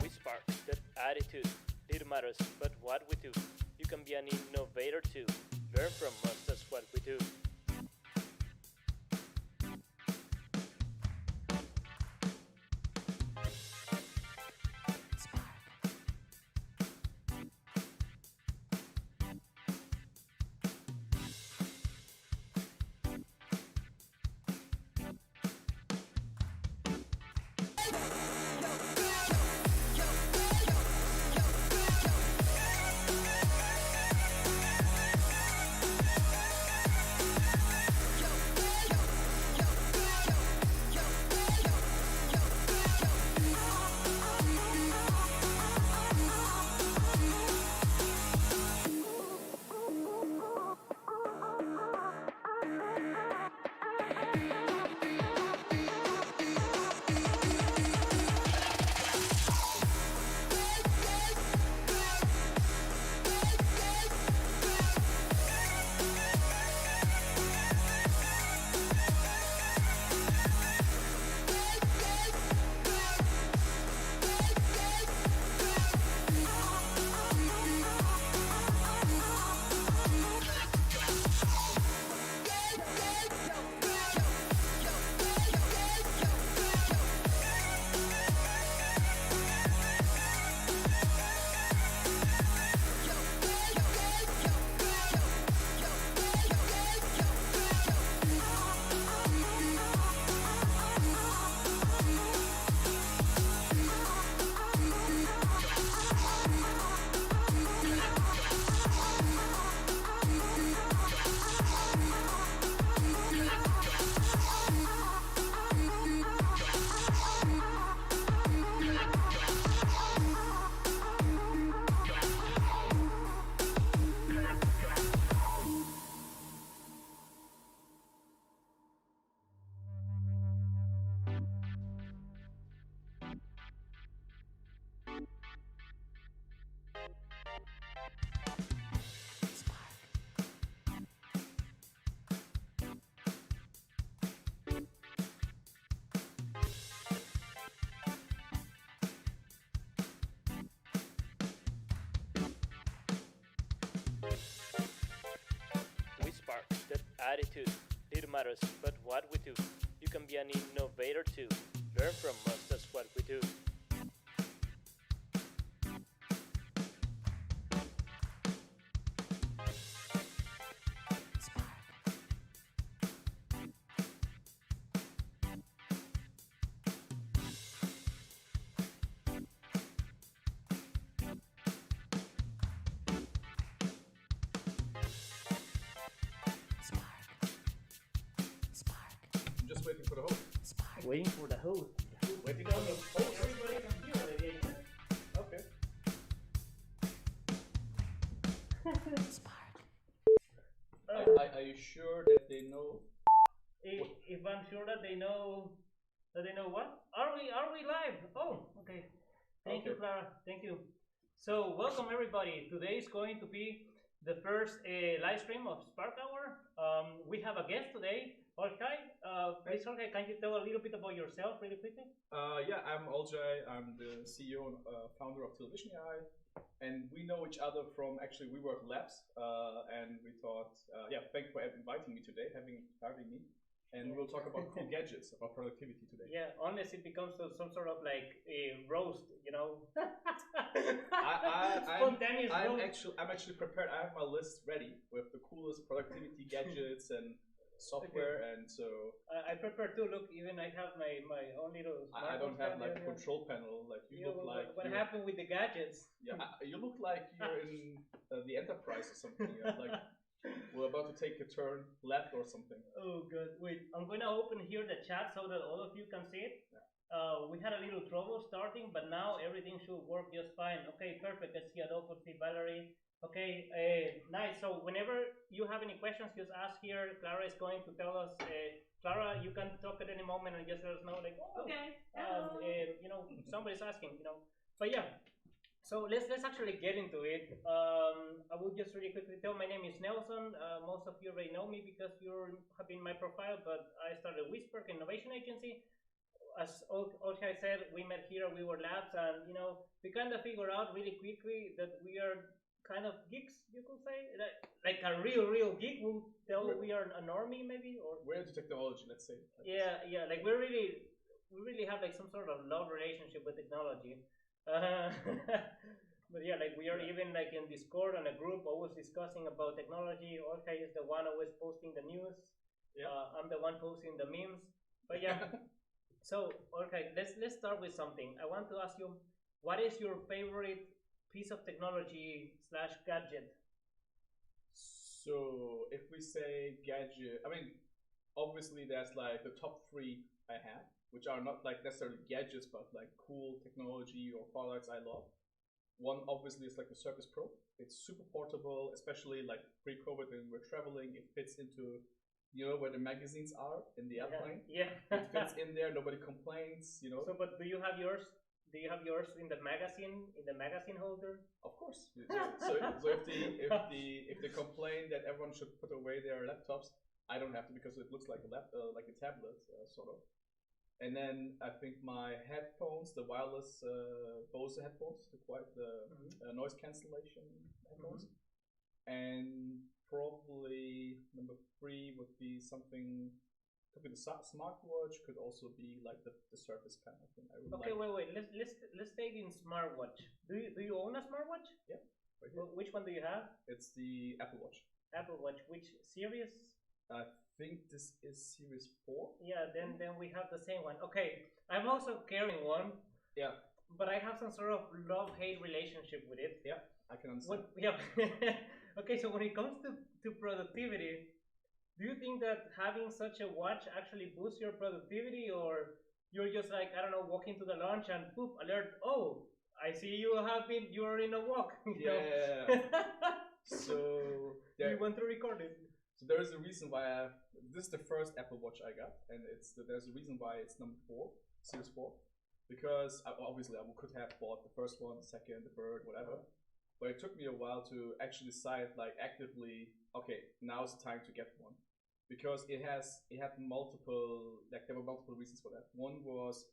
We spark that attitude. Little matters, but what we do. You can be an innovator too. Learn from us, that's what we do. We spark that attitude. Little matters, but what we do. You can be an innovator too. Learn from us, that's what we do. I'm just waiting for the host. Waiting for the host. Waiting on the host. Everybody can hear it. Okay. Are you sure that they know? If I'm sure that they know what? Are we live? Oh, okay. Thank you, Okay. Clara. Thank you. So welcome everybody. Today is going to be the first live stream of Spark Hour. We have a guest today, Olcay. Please, Olcay, can you tell a little bit about yourself really quickly? Yeah, I'm Olcay. I'm the CEO and founder of Television AI. And we know each other from actually WeWork Labs. And we thought, thank you for inviting me today, having me. And we'll talk about cool gadgets, about productivity today. Yeah, unless it becomes some sort of like a roast, you know. Spontaneous roast. I'm actually prepared. I have my list ready with the coolest productivity gadgets and software, Okay. and so I prepare to look. Even I have my own little. I don't have like a yeah. control panel. Like you look like what you're- happened with the gadgets? Yeah, you look like you're in the Enterprise or something. Like we're about to take a turn left or something. Oh, good. Wait, I'm going to open here the chat so that all of you can see it. We had a little trouble starting, but now everything should work just fine. Okay, perfect. I see Adolfo, see Valerie. Okay, nice. So whenever you have any questions, just ask here. Clara is going to tell us. Clara, you can talk at any moment and just let us know. Like, oh, Okay. somebody's asking. But yeah. So let's actually get into it. I will just really quickly tell my name is Nelson. Most of you already know me because you have been my profile, but I started Whisper Innovation Agency. as Olcay said, we met here. We were labs, and we kind of figured out really quickly that we are kind of geeks. You could say, like a real geek will tell we are a normie, maybe, or we're into technology. Let's say. Yeah. Like we really have like some sort of love relationship with technology. But yeah, like we are even like in Discord on a group, always discussing about technology. Olcay is the one always posting the news. Yeah. I'm the one posting the memes. But yeah. So okay, let's start with something. I want to ask you, what is your favorite piece of technology / gadget? So if we say gadget, I mean, obviously there's like the top three I have, which are not like necessarily gadgets, but like cool technology or products I love. One obviously is like the Surface Pro. It's super portable, especially like pre-COVID when we're traveling. It fits into where the magazines are in the airplane. Yeah. It fits in there. Nobody complains. So, but do you have yours? Do you have yours in the magazine holder? Of course. So if they complain that everyone should put away their laptops, I don't have to because it looks like a tablet sort of. And then I think my headphones, the wireless Bose headphones, the noise cancellation headphones, and probably number 3 would be something. Could be the smartwatch. Could also be like the Surface kind of thing. Okay, wait. Let's take in smartwatch. Do you own a smartwatch? Yeah. Right here. Which one do you have? It's the Apple Watch. Apple Watch. Which series? I think this is Series 4. Yeah. Then we have the same one. Okay. I'm also carrying one. Yeah. But I have some sort of love-hate relationship with it. Yeah, I can understand. Okay. So when it comes to productivity, do you think that having such a watch actually boosts your productivity, or you're just like, I don't know, walking to the lunch and poof, alert, oh, I see you are in a walk. Yeah. So do you want to record it? So there is a reason why this is the first Apple Watch I got, and there's a reason why it's number 4, Series 4, because obviously I could have bought the first one, the second, the third, whatever. But it took me a while to actually decide, like actively, okay, now's the time to get one. Because it had multiple, like there were multiple reasons for that. One was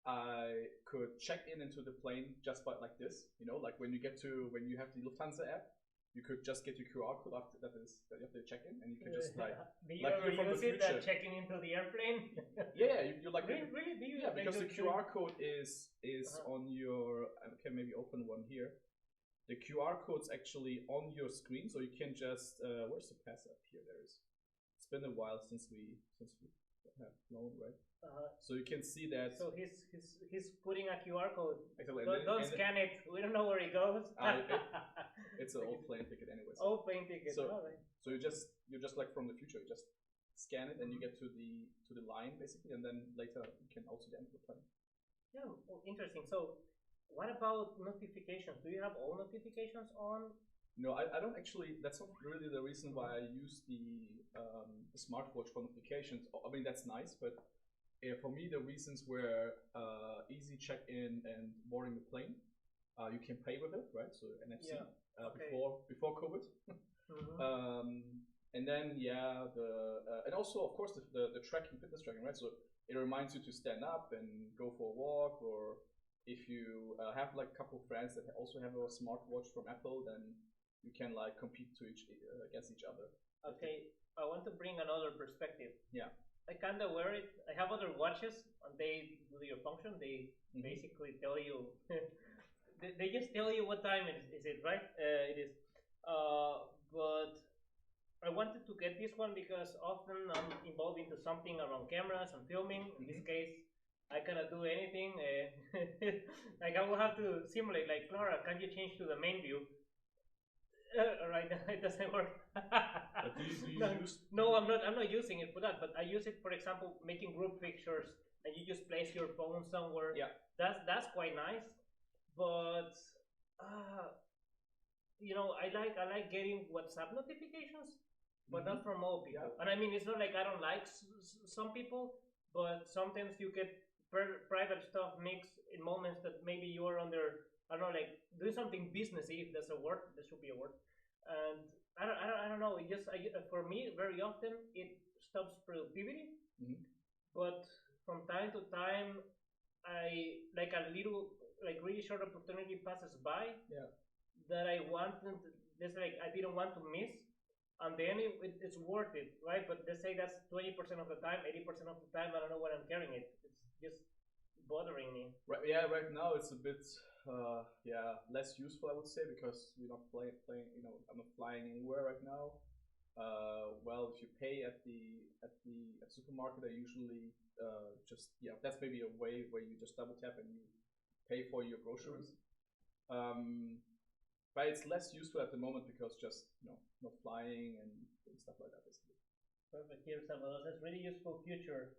I could check into the plane just by like this, like when you have the Lufthansa app, you could just get your QR code after that you have to check in, and you can just like do you ever use it that checking into the airplane? Yeah, you're like really do you? Yeah, because the QR code is on your. I can maybe open one here. The QR code's actually on your screen, so you can just where's the pass app here? There is. It's been a while since we have flown, right? So you can see that. So he's putting a QR code. Exactly. Don't scan it. We don't know where it goes. It's an old plane ticket anyway. Old plane ticket. So you're just like from the future. You just scan it and you get to the line basically, and then later you can also enter the plane. Yeah, interesting. So what about notifications? Do you have all notifications on? No, I don't actually. That's not really the reason why I use the smartwatch for notifications. I mean, that's nice, but for me, the reasons were easy check-in and boarding the plane. You can pay with it, right? So NFC before COVID. And then and also of course the tracking, fitness tracking, right? So it reminds you to stand up and go for a walk, or if you have like a couple of friends that also have a smartwatch from Apple, then you can like compete against each other. Okay, I want to bring another perspective. Yeah. I kind of wear it. I have other watches, and they do your function. They basically tell you. they just tell you what time is it, right? It is. But I wanted to get this one because often I'm involved into something around cameras and filming. In this case, I cannot do anything. Like I will have to simulate. Like, Clara, can you change to the main view? Right, it doesn't work. Do you use? No, I'm not using it for that. But I use it, for example, making group pictures, and you just place your phone somewhere. Yeah, that's quite nice. But I like getting WhatsApp notifications, but not from all people. Yeah. And I mean, it's not like I don't like some people, but sometimes you get private stuff mixed in moments that maybe you are under. I don't know, like doing something businessy, if that's a word, there should be a word. And I don't know. It just for me, very often it stops productivity. But from time to time, I like a little like really short opportunity passes by Yeah. that I wanted, just like I didn't want to miss, and then it's worth it, right? But let's say that's 20% of the time, 80% of the time, I don't know what I'm carrying it. It's just bothering me. Right. Yeah. Right now it's a bit less useful, I would say, because we're not playing. I'm not flying anywhere right now. Well, if you pay at the supermarket, I usually just that's maybe a way where you just double tap and you pay for your groceries. But it's less useful at the moment because just not flying and stuff like that basically. Perfect. Here, Salvador says really useful future.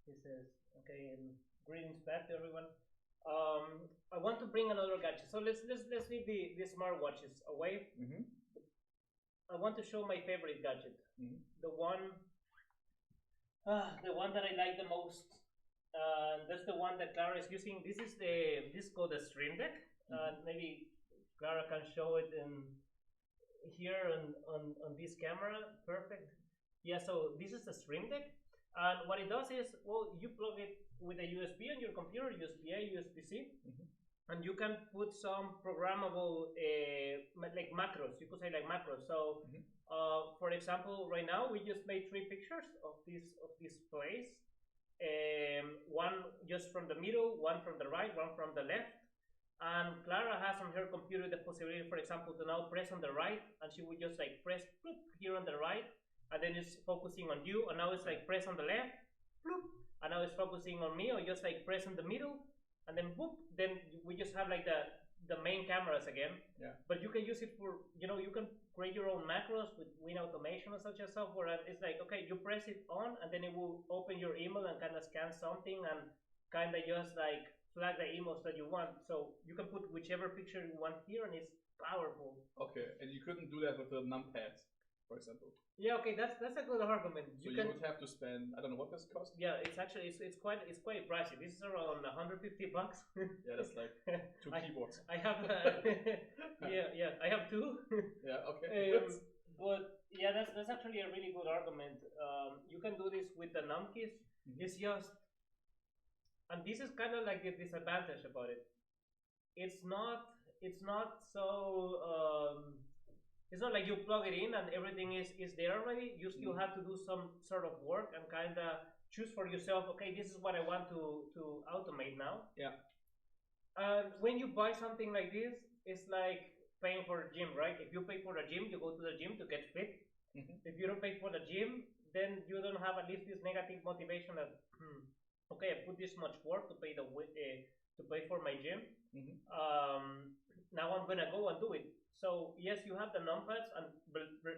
He says, okay, and greetings back to everyone. I want to bring another gadget. So let's leave the smartwatches away. Mm-hmm. I want to show my favorite gadget. Mm-hmm. The one that I like the most. That's the one that Clara is using. This is called the Stream Deck. Maybe Clara can show it in here on this camera. Perfect. Yeah. So this is the Stream Deck, and what it does is, well, you plug it with a USB on your computer, USB-A, USB-C, and you can put some programmable like macros. You could say like macros. So, for example, right now we just made 3 pictures of this place. One just from the middle, one from the right, one from the left. And Clara has on her computer the possibility, for example, to now press on the right, and she would just like press bloop, here on the right, and then it's focusing on you. And now it's like press on the left, bloop, and now it's focusing on me, or just like press in the middle, and then boop. Then we just have like the main cameras again. Yeah. But you can use it for you can create your own macros with Win Automation or such a software. And it's like, okay, you press it on, and then it will open your email and kind of scan something and kind of just like flag the emails that you want. So you can put whichever picture you want here, and it's powerful. Okay, and you couldn't do that with the numpad, for example. Yeah, okay, that's a good argument. So you would have to spend, I don't know what this cost. Yeah, it's actually it's quite pricey. This is around $150. Yeah, that's like 2 keyboards. I have yeah, I have 2. Yeah, okay. But yeah, that's actually a really good argument. You can do this with the num keys. It's just, and this is kind of like the disadvantage about it. It's not so. It's not like you plug it in and everything is there already. You still have to do some sort of work and kind of choose for yourself. Okay, this is what I want to automate now. Yeah. And when you buy something like this, it's like paying for a gym, right? If you pay for the gym, you go to the gym to get fit. If you don't pay for the gym, then you don't have at least this negative motivation that okay, I put this much work to pay for my gym. Now I'm gonna go and do it. So yes, you have the numpads, and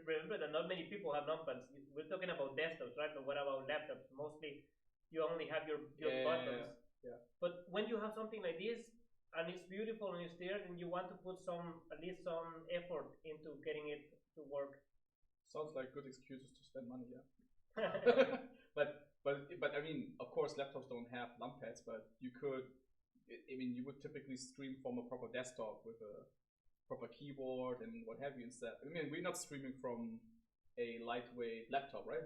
remember that not many people have numpads. We're talking about desktops, right? But what about laptops? Mostly, you only have your buttons. Yeah. But when you have something like this, and it's beautiful and it's there, then you want to put at least some effort into getting it to work. Sounds like good excuses to spend money, yeah. but I mean, of course, laptops don't have numpads, but you could. I mean, you would typically stream from a proper desktop with a proper keyboard and what have you instead. I mean, we're not streaming from a lightweight laptop, right?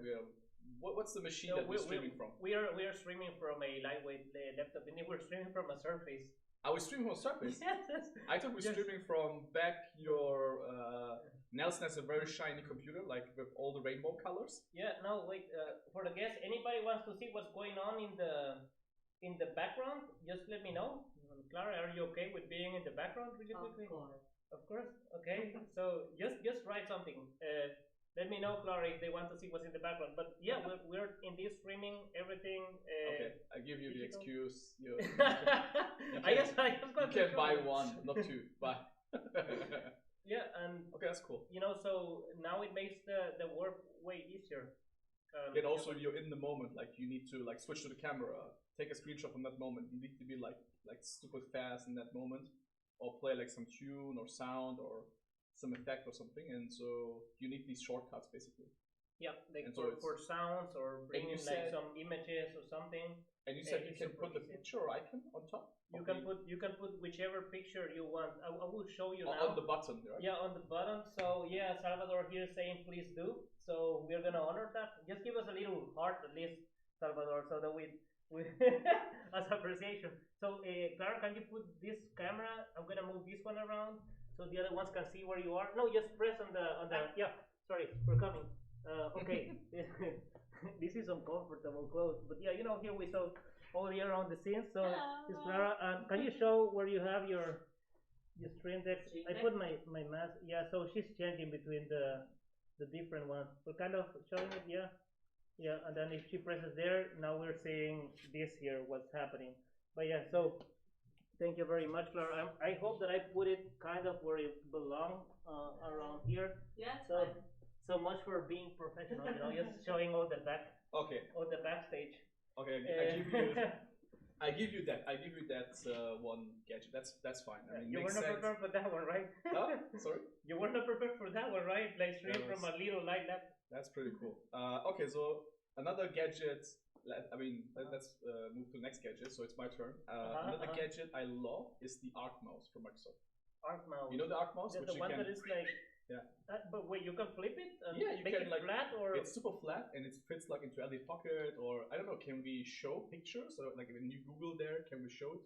What's the machine that we're streaming from? We are streaming from a lightweight laptop, and we're streaming from a Surface. Are we streaming from a Surface? Yes. I thought we're streaming from back your Nelson has a very shiny computer, like with all the rainbow colors. Yeah. No, wait. For the guests, anybody wants to see what's going on in the background? Just let me know. Clara, are you okay with being in the background really quickly? Of course. Okay. So just write something. Let me know, Clara, if they want to see what's in the background. But yeah, we're in this streaming everything. Okay, I give you the excuse. You can buy one, not 2. Buy. Yeah, and okay, that's cool. So now it makes the work way easier. And also, you're in the moment. Like you need to like switch to the camera, take a screenshot from that moment. You need to be like super fast in that moment, or play like some tune or sound or some effect or something. And so you need these shortcuts basically. Yeah, like for sounds or bringing like some images or something. And you said you can put the picture icon on top. You can put whichever picture you want. I will show you now. On the button, right? Yeah, on the button. So yeah, Salvador here saying please do. So we're gonna honor that. Just give us a little heart at least, Salvador, so that we with as appreciation. So, Clara, can you put this camera? I'm gonna move this one around so the other ones can see where you are. No, just press on the. Yeah, sorry, we're coming. Okay, this is uncomfortable clothes, but yeah, here we saw all the around the scenes. So, it's Clara. Can you show where you have your stream deck? I put my mask. Yeah, so she's changing between the different ones. We're kind of showing it. Yeah. Yeah, and then if she presses there, now we're seeing this here, what's happening. But yeah, so thank you very much, Clara. I hope that I put it kind of where it belongs around here. Yeah, so so much for being professional, just showing all the Okay. all the backstage. Okay. I give you that. I give you that one gadget. That's fine. I mean, you were not prepared for that one, right? Huh? Sorry. You were not prepared for that one, right? Like straight from a little light lab. That's pretty cool. Okay, so another gadget. I mean, let's move to the next gadget. So it's my turn. Another gadget I love is the Arc mouse from Microsoft. Arc mouse. You know the Arc mouse, the one that is like. Yeah. But wait, you can flip it? And yeah, you make can it like flat or it's super flat and it fits like into any pocket or I don't know. Can we show pictures or like when you Google there, can we show it?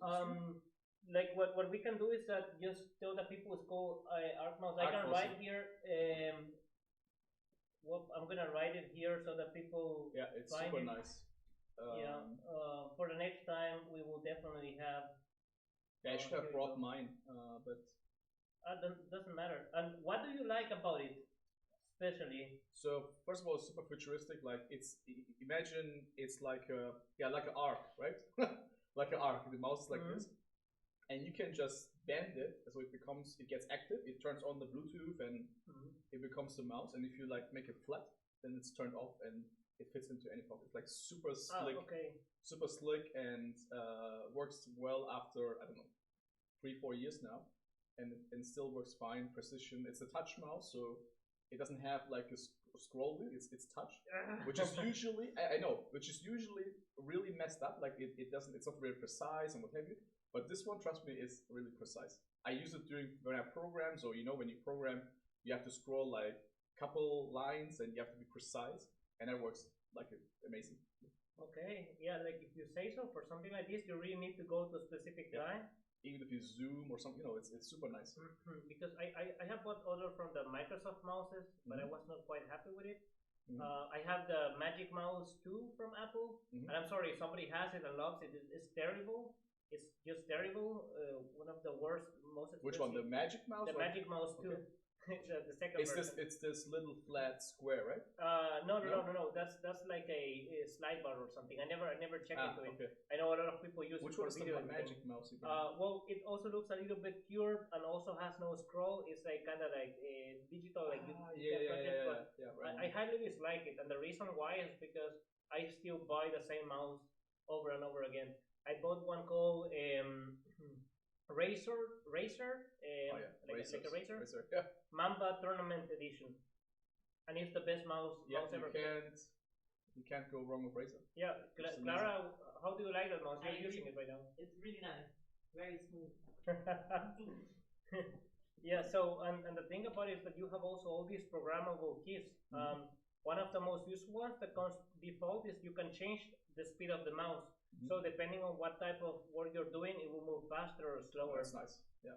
Like what we can do is that just tell the people it's called Arc mouse. I can write here. Well, I'm gonna write it here so that people. Yeah, it's find super it. nice. For the next time we will definitely have. Yeah, I should have brought mine, but. Doesn't matter. And what do you like about it, especially? So first of all, it's super futuristic. Like imagine it's like like an arc, right? Like an arc. The mouse is like this, and you can just bend it so it gets active. It turns on the Bluetooth and it becomes the mouse. And if you like make it flat, then it's turned off and it fits into any pocket. It's like super slick, super slick, and works well after I don't know 3-4 years now. And still works fine. Precision. It's a touch mouse, so it doesn't have like a scroll wheel. It's touch, which is usually I know, which is usually really messed up. Like it doesn't. It's not very precise and what have you. But this one, trust me, is really precise. I use it when I program. So when you program, you have to scroll like a couple lines and you have to be precise, and it works like amazing. Okay, yeah, like if you say so, for something like this, you really need to go to a specific line. Even if you zoom or something, it's super nice. Because I have bought other from the Microsoft mouses, but I was not quite happy with it. I have the Magic Mouse 2 from Apple, and I'm sorry if somebody has it and loves it. It's terrible. It's just terrible. One of the worst, most expensive. Which one? The Magic Mouse? The Magic Mouse 2. Okay. the second version. It's this little flat square, right? No. That's like a slide bar or something. I never checked into it. Okay. I know a lot of people use Which it for one is video. the Magic Mouse? Well, it also looks a little bit curved and also has no scroll. It's like kind of like digital, like I highly dislike it, and the reason why is because I still buy the same mouse over and over again. I bought one called Racer, like a Racer. Yeah. Mamba Tournament Edition, and it's the best mouse ever. You can't go wrong with Razer. Yeah, Clara, how do you like that mouse? You're using it right now. It's really nice, very smooth. Yeah. So and the thing about it is that you have also all these programmable keys. One of the most useful ones that comes default is you can change the speed of the mouse. So depending on what type of work you're doing, it will move faster or slower. That's nice. Yeah.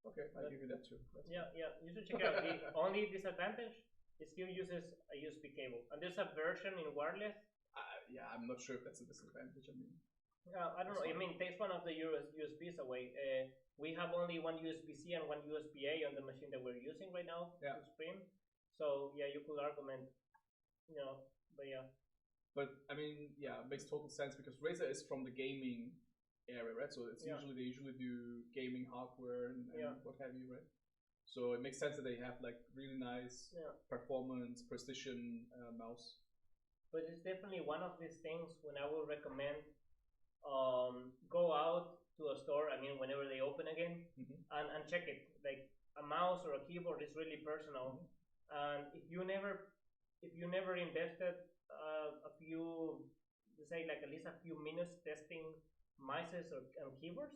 Okay, I'll give you that too. Yeah. You should check it out. The only disadvantage, it still uses a USB cable, and there's a version in wireless. Yeah, I'm not sure if that's a disadvantage. I mean, I don't know. I mean, it takes one of the USBs away. We have only one USB-C and one USB-A on the machine that we're using right now to stream. So yeah, you could argument, but yeah. But I mean, it makes total sense because Razer is from the gaming area, right? So it's they usually do gaming hardware and what have you, right? So it makes sense that they have like really nice performance, precision mouse. But it's definitely one of these things when I would recommend go out to a store. I mean, whenever they open again, and check it. Like a mouse or a keyboard is really personal, and if you never invested a few, say like at least a few minutes testing mices and keyboards,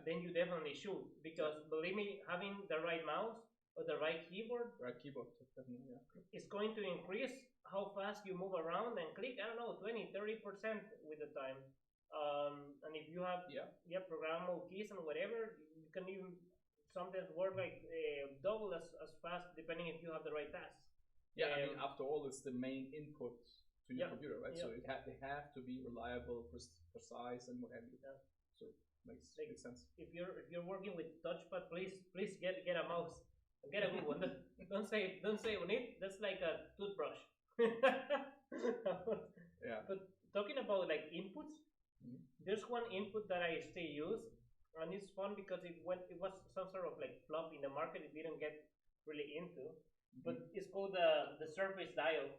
then you definitely should, because believe me, having the right mouse or the right keyboard, Right keyboard, definitely, yeah. it's going to increase how fast you move around and click. I don't know, 20-30% with the time. And if you have programmable keys and whatever, you can even sometimes work like double as fast depending if you have the right tasks. Yeah, I mean, after all, it's the main input to your computer, right? So they have to be reliable, precise, and what have you. Yeah. So makes sense. If you're working with touchpad, please get a mouse. Get a good one. Don't say on it. That's like a toothbrush. Yeah. But talking about like inputs, there's one input that I still use, and it's fun because it was some sort of like flop in the market. It didn't get really into, but it's called the surface dial.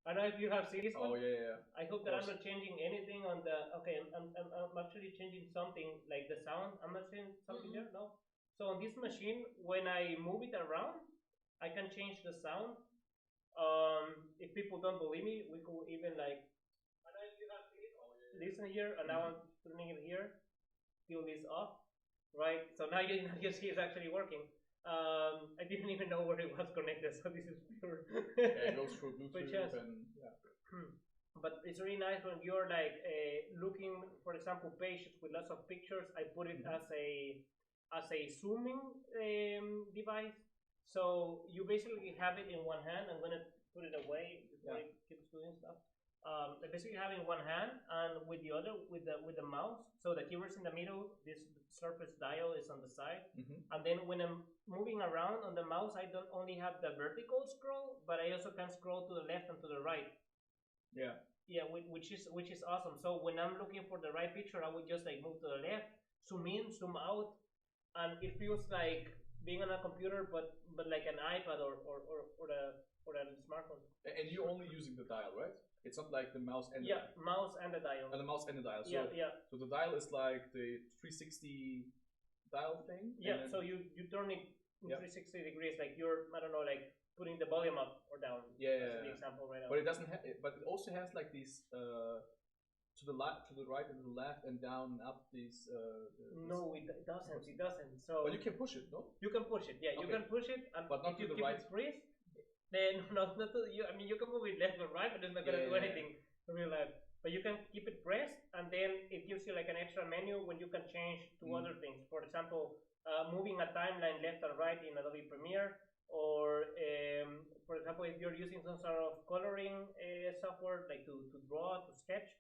I don't know if you have seen this one. Oh yeah. I hope that I'm not changing anything on the. Okay, I'm actually changing something like the sound. I'm not saying something there. No. So on this machine, when I move it around, I can change the sound. If people don't believe me, we could even like. I don't know if you have seen it. Listen here, and now I'm turning it here. Till this off, right? So now you see it's actually working. I didn't even know where it was connected, so this is pure. Yeah, it goes through Bluetooth and yeah. But it's really nice when you're like looking, for example, pages with lots of pictures. I put it as a zooming device. So you basically have it in one hand. I'm gonna put it away before it keeps doing stuff. I basically have it in one hand, and with the other, with the mouse. So the keyboard's in the middle. This surface dial is on the side, and then when I'm moving around on the mouse, I don't only have the vertical scroll, but I also can scroll to the left and to the right. Yeah. Yeah, which is awesome. So when I'm looking for the right picture, I would just like move to the left, zoom in, zoom out, and it feels like being on a computer, but like an iPad or a smartphone. And you're only using the dial, right? It's not like the mouse and the dial. Mouse and the dial. And the mouse and the dial. So, so the dial is like the 360 dial thing. Yeah. So you turn it 360 degrees, like you're, I don't know, like putting the volume up or down. Yeah. That's the example right now. But it doesn't have. But it also has like these to the right, and to the left, and down and up these. No, it doesn't. It doesn't. So. But you can push it, no? You can push it. Yeah, you can push it, and but not if you to the keep right. it freeze, then not to you. I mean, you can move it left or right, but it's not gonna do anything in real life. But you can keep it pressed, and then it gives you like an extra menu when you can change to other things. For example, moving a timeline left or right in Adobe Premiere, or for example, if you're using some sort of coloring software, like to draw, to sketch,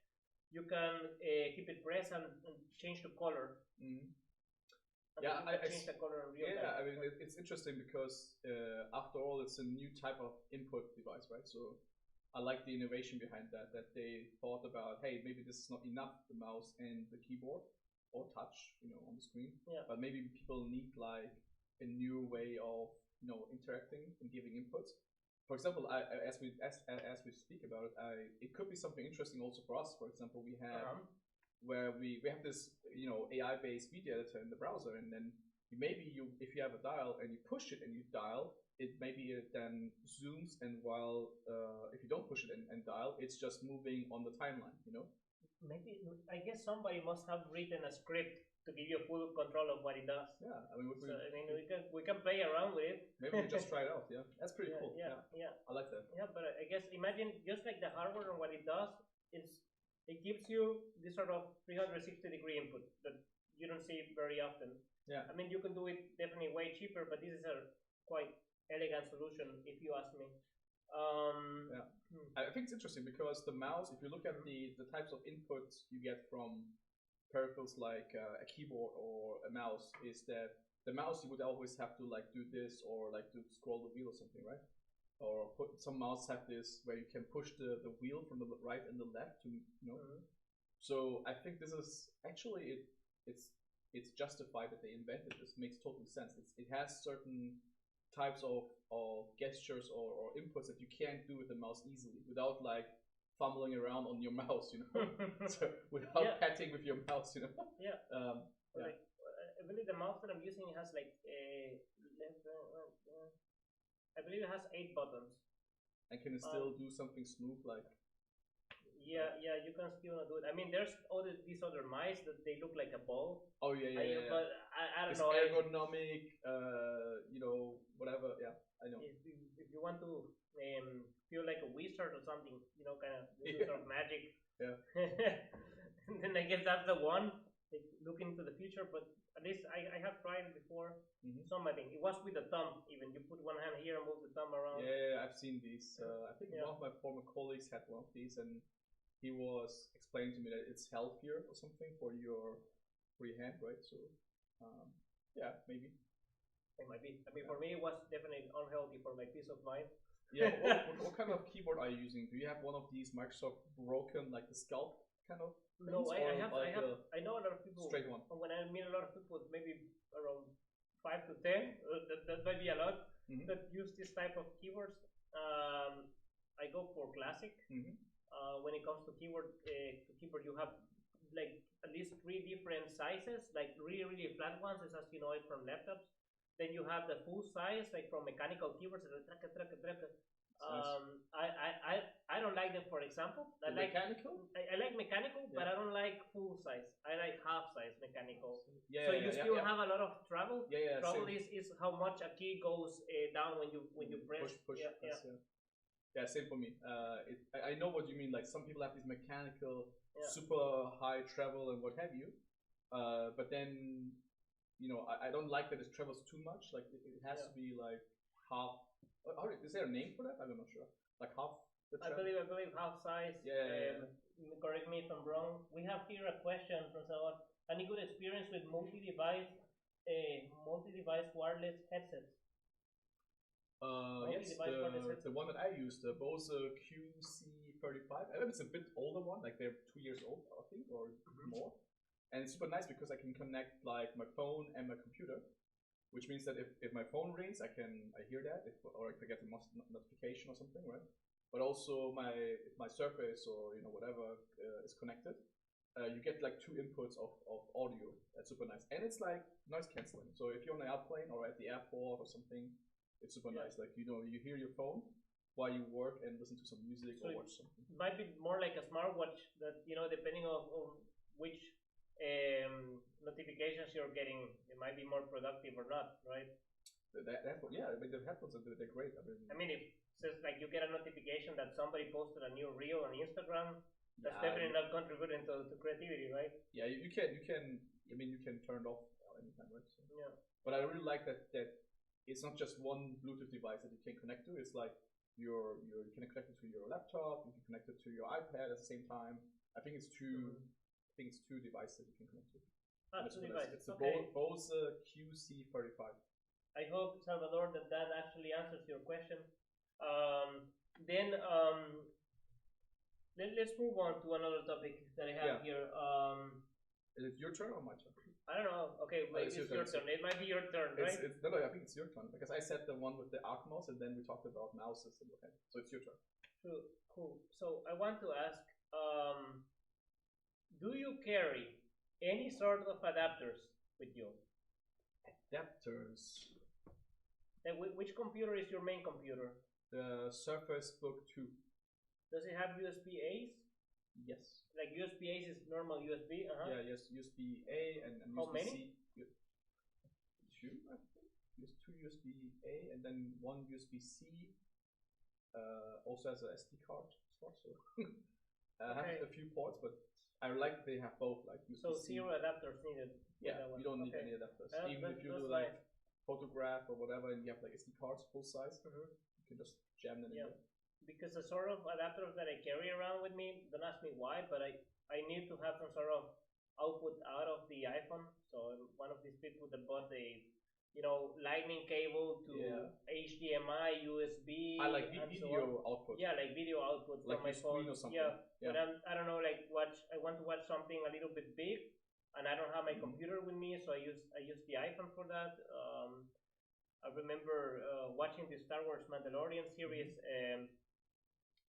you can keep it pressed and change the color. Yeah, I change the color in real time. I mean, it's interesting because after all, it's a new type of input device, right? So I like the innovation behind that they thought about, hey, maybe this is not enough, the mouse and the keyboard or touch, on the screen. Yeah. But maybe people need like a new way of, interacting and giving inputs. For example, as we speak about it, it could be something interesting also for us. For example, we have where we have this AI-based video editor in the browser, and then if you have a dial and you push it and you dial it, maybe it then zooms, and while if you don't push it and dial, it's just moving on the timeline. Maybe I guess somebody must have written a script to give you full control of what it does. Yeah, I mean, we can play around with it. Maybe we just try it out. Yeah, that's pretty cool. Yeah, I like that. Yeah, but I guess imagine just like the hardware and what it does is it gives you this sort of 360-degree input that you don't see very often. Yeah. I mean, you can do it definitely way cheaper, but this is a quite elegant solution if you ask me. I think it's interesting because the mouse, if you look at the types of inputs you get from peripherals like a keyboard or a mouse, is that the mouse you would always have to like do this or like to scroll the wheel or something, right? Or some mouse have this where you can push the wheel from the right and the left to So I think this is actually it's justified that they invented this. It makes total sense. It has certain types of gestures or inputs that you can't do with the mouse easily without like fumbling around on your mouse, so without patting with your mouse, Yeah. Like, I believe the mouse that I'm using has like a I believe it has 8 buttons. And can it still do something smooth like? Yeah, you can still do it. I mean, there's these other mice that they look like a ball. Oh yeah. But I don't It's know. ergonomic, whatever. Yeah, I know. If you want to feel like a wizard or something, kind of do Yeah. sort of magic. Yeah. And then I guess that's the one. Like, look into the future, but at least I have tried it before. Something. It was with the thumb. Even you put one hand here and move the thumb around. Yeah, I've seen these. I think one of my former colleagues had one of these, and he was explaining to me that it's healthier or something for your hand, right? So, yeah, maybe. It might be. I mean, for me, it was definitely unhealthy for my peace of mind. Yeah. What kind of keyboard are you using? Do you have one of these Microsoft broken, like the Sculpt kind of? No, I know a lot of people. Straight one. When I meet a lot of people, maybe around 5 to 10, that might be a lot, that use this type of keyboards. I go for classic. When it comes to keyboard, you have like at least 3 different sizes, like really flat ones, as you know it from laptops. Then you have the full size, like from mechanical keyboards. I don't like them. For example, I like mechanical. I like mechanical, but I don't like full size. I like half size mechanical. Yeah. So you still have a lot of trouble. Yeah. Trouble is how much a key goes down when you press. Push. Yeah, same for me. I know what you mean. Like some people have these mechanical, super high treble and what have you. But then, I don't like that it travels too much. Like it has to be like half. Is there a name for that? I'm not sure. Like half the I treble. believe half size. Yeah. Correct me if I'm wrong. We have here a question from someone. Any good experience with multi-device wireless headsets? Yes, the one that I use, the Bose QC35. I know it's a bit older one, like they're 2 years old, I think, or more. And it's super nice because I can connect like my phone and my computer, which means that if my phone rings, I hear that, or if I get a notification or something, right? But also if my Surface or whatever is connected, you get like 2 inputs of audio. That's super nice, and it's like noise canceling. So if you're on an airplane or at the airport or something, it's super nice. Like you hear your phone while you work and listen to some music or watch something. It might be more like a smartwatch that depending on which notifications you're getting, it might be more productive or not, right? I mean the headphones they're great. I mean, if says like you get a notification that somebody posted a new reel on Instagram, that's definitely not contributing to creativity, right? Yeah, you can. I mean, you can turn it off anytime, right? So. Yeah. But I really like that it's not just one Bluetooth device that you can connect to. It's like you can connect it to your laptop. You can connect it to your iPad at the same time. I think it's two. I think it's 2 devices that you can connect to. Two devices. It's the okay. Bose QC35. I hope, Salvador, that actually answers your question. Then let's move on to another topic that I have here. Is it your turn or my turn? I don't know. Okay, maybe it's your turn. It might be your turn, right? No, I think it's your turn because I said the one with the Arc mouse, and then we talked about mouses and okay. So it's your turn. Cool. So I want to ask, do you carry any sort of adapters with you? Adapters. Which computer is your main computer? The Surface Book 2. Does it have USB-A's? Yes. Like USB-A's is normal USB? Yeah, yes, USB-A and How USB-C. many? 2, I think. There's 2 USB-A and then 1 USB-C. Also has a SD card slot, so I have a few ports, but I like they have both, like USB-C. So 0 adapters needed. Yeah, you don't need any adapters. Even if you do like photograph or whatever, and you have like SD cards full size, you can just jam them in there. Because the sort of adapters that I carry around with me, don't ask me why, but I need to have some sort of output out of the iPhone. So I'm one of these people that bought the lightning cable to HDMI, USB. I like video output. Yeah, like video output like from my phone. Or something. Yeah, but I don't know, like I want to watch something a little bit big, and I don't have my computer with me, so I use the iPhone for that. I remember watching the Star Wars Mandalorian series.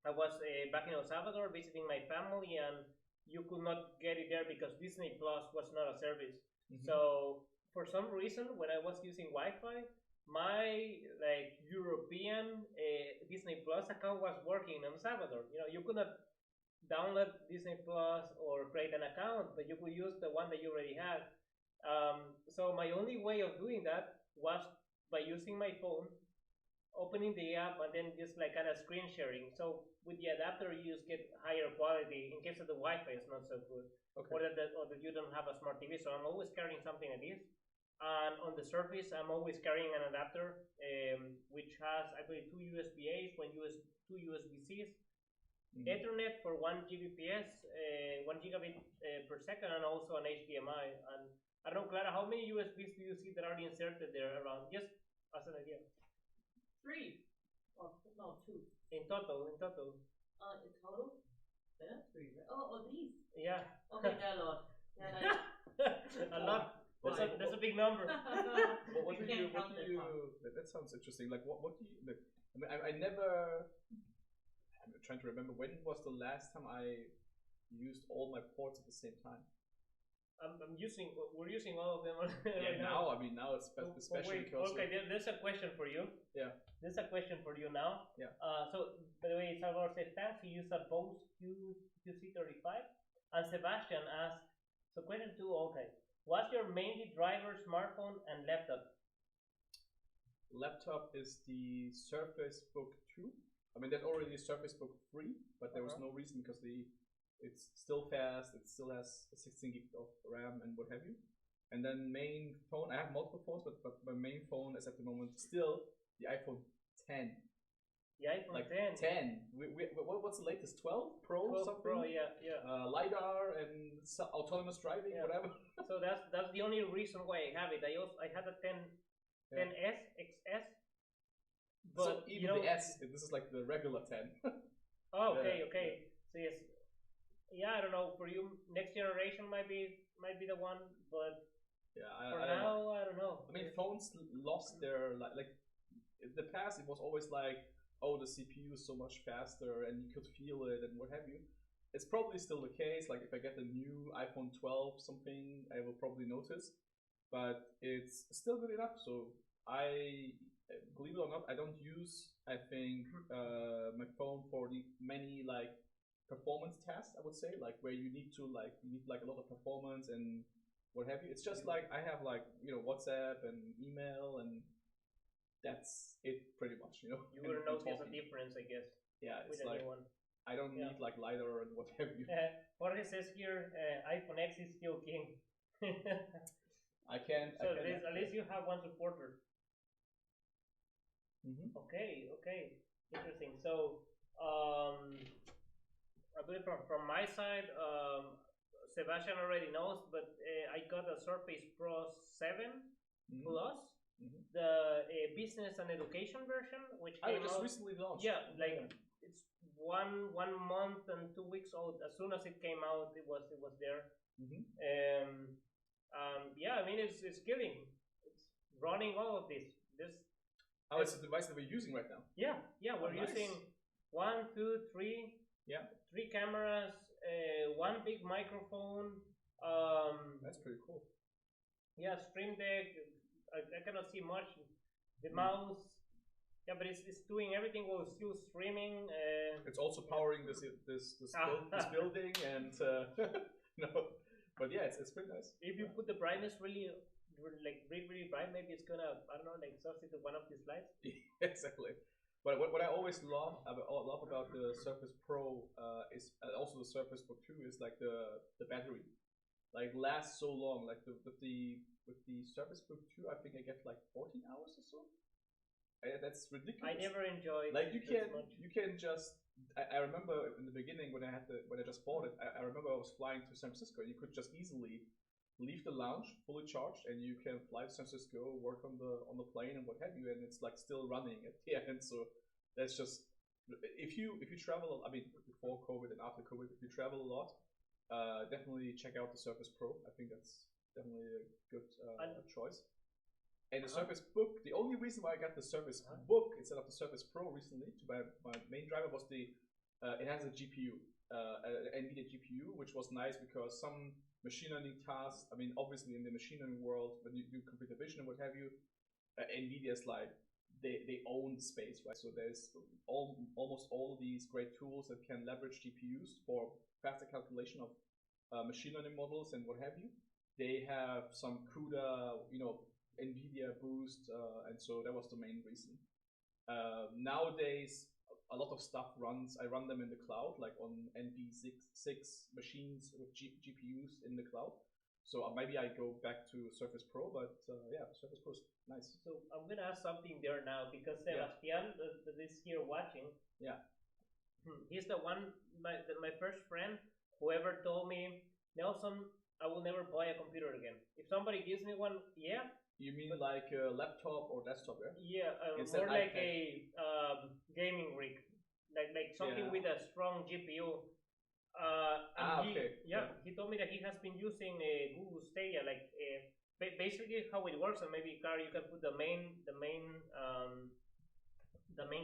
I was back in El Salvador visiting my family, and you could not get it there because Disney Plus was not a service. So for some reason, when I was using Wi-Fi, my European Disney Plus account was working in El Salvador. You could not download Disney Plus or create an account, but you could use the one that you already had. so my only way of doing that was by using my phone, opening the app, and then just like kind of screen sharing. So with the adapter, you just get higher quality in case of the Wi-Fi is not so good, Okay. or that you don't have a smart TV. So I'm always carrying something like this. And on the Surface, I'm always carrying an adapter, which has, I believe, two USB-As, two USB-Cs, Ethernet for 1 Gbps, 1 gigabit per second, and also an HDMI. And I don't know, Clara, how many USBs do you see that are inserted there around? Just as an idea. 3. Oh, no, 2. In total. In total? There are 3. Right? Oh, these. Yeah. Okay, there are a lot. Yeah, a lot. That's a big number. What do you? That sounds interesting. Like what do you? Like, I mean, I never. I'm trying to remember when was the last time I used all my ports at the same time. We're using all of them right now. I mean, now it's especially because. Okay, there's a question for you. Yeah. There's a question for you now. Yeah. So by the way, Salvador says thanks. He used a Bose QC35, and Sebastian asked. So question 2, okay. What's your mainly driver, smartphone, and laptop? Laptop is the Surface Book 2. I mean, there's already a Surface Book 3, but there was no reason because it's still fast. It still has 16 gig of RAM and what have you. And then main phone. I have multiple phones, but my main phone is at the moment still the iPhone 10. The iPhone like 10. 10. What's the latest? 12 Pro 12 something? Pro, yeah. LiDAR and autonomous driving, whatever. So that's the only reason why I have it. I had a 10S XS. So But even the S, this is like the regular 10. Oh, okay. So yes, I don't know. For you, next generation might be the one, but I don't know. I mean, phones lost their like in the past. It was always like, oh, the CPU is so much faster, and you could feel it, and what have you. It's probably still the case. Like if I get a new iPhone 12 something, I will probably notice, but it's still good enough. So I, believe it or not, I don't use, I think, my phone for the many like performance tasks. I would say like where you need a lot of performance and what have you. It's just like I have like WhatsApp and email and that's it pretty much. You wouldn't notice a difference, I guess. Yeah, it's with like a new one. I don't need like LiDAR and what have you. Jorge says here, iPhone X is still king. I can't. So at least you have one supporter. Okay, interesting. So I believe from my side, Sebastian already knows, but I got a Surface Pro 7 Plus, the business and education version, which came just out recently launched. Yeah, like it's one month and 2 weeks old. As soon as it came out, it was there. I mean it's killing. It's running all of this. It's a device that we're using right now. Yeah, we're using 1, 2, 3. Yeah. 3 cameras, one big microphone. That's pretty cool. Yeah, Stream Deck. I cannot see much. The mouse. Yeah, but it's doing everything while still streaming. It's also powering this building and but yeah, it's pretty nice. If you put the brightness really bright, maybe it's gonna substitute one of these lights. Exactly. But what I always love about the Surface Pro is also the Surface Book 2 is like the battery, like lasts so long. Like with the Surface Book 2, I think I get like 14 hours or so. That's ridiculous. I never enjoyed. Like you can just. I remember in the beginning when I just bought it. I remember I was flying to San Francisco. And you could just easily leave the lounge fully charged, and you can fly to San Francisco, work on the plane and what have you, and it's like still running at the end. So that's just if you travel. I mean, before COVID and after COVID, if you travel a lot, definitely check out the Surface Pro. I think that's definitely a good choice. And the Surface Book, the only reason why I got the Surface Book instead of the Surface Pro recently to buy my main driver was it has a GPU, an NVIDIA GPU, which was nice because some machine learning tasks, I mean, obviously in the machine learning world, when you do computer vision and what have you, NVIDIA is like, they own the space, right? So there's almost all these great tools that can leverage GPUs for faster calculation of machine learning models and what have you. they have some CUDA, NVIDIA boost, and so that was the main reason. Nowadays, a lot of stuff runs. I run them in the cloud, like on NP6 machines with GPUs in the cloud. So maybe I go back to Surface Pro, but yeah, Surface Pro is nice. So I'm gonna ask something there now because Sebastian that is here watching. Yeah. He's the one, my first friend, whoever told me, Nelson, I will never buy a computer again. If somebody gives me one, yeah. You mean like a laptop or desktop, yeah? Yeah, more like a gaming rig, like something with a strong GPU. He told me that he has been using a Google Stadia, like basically how it works. And maybe Car, you can put the main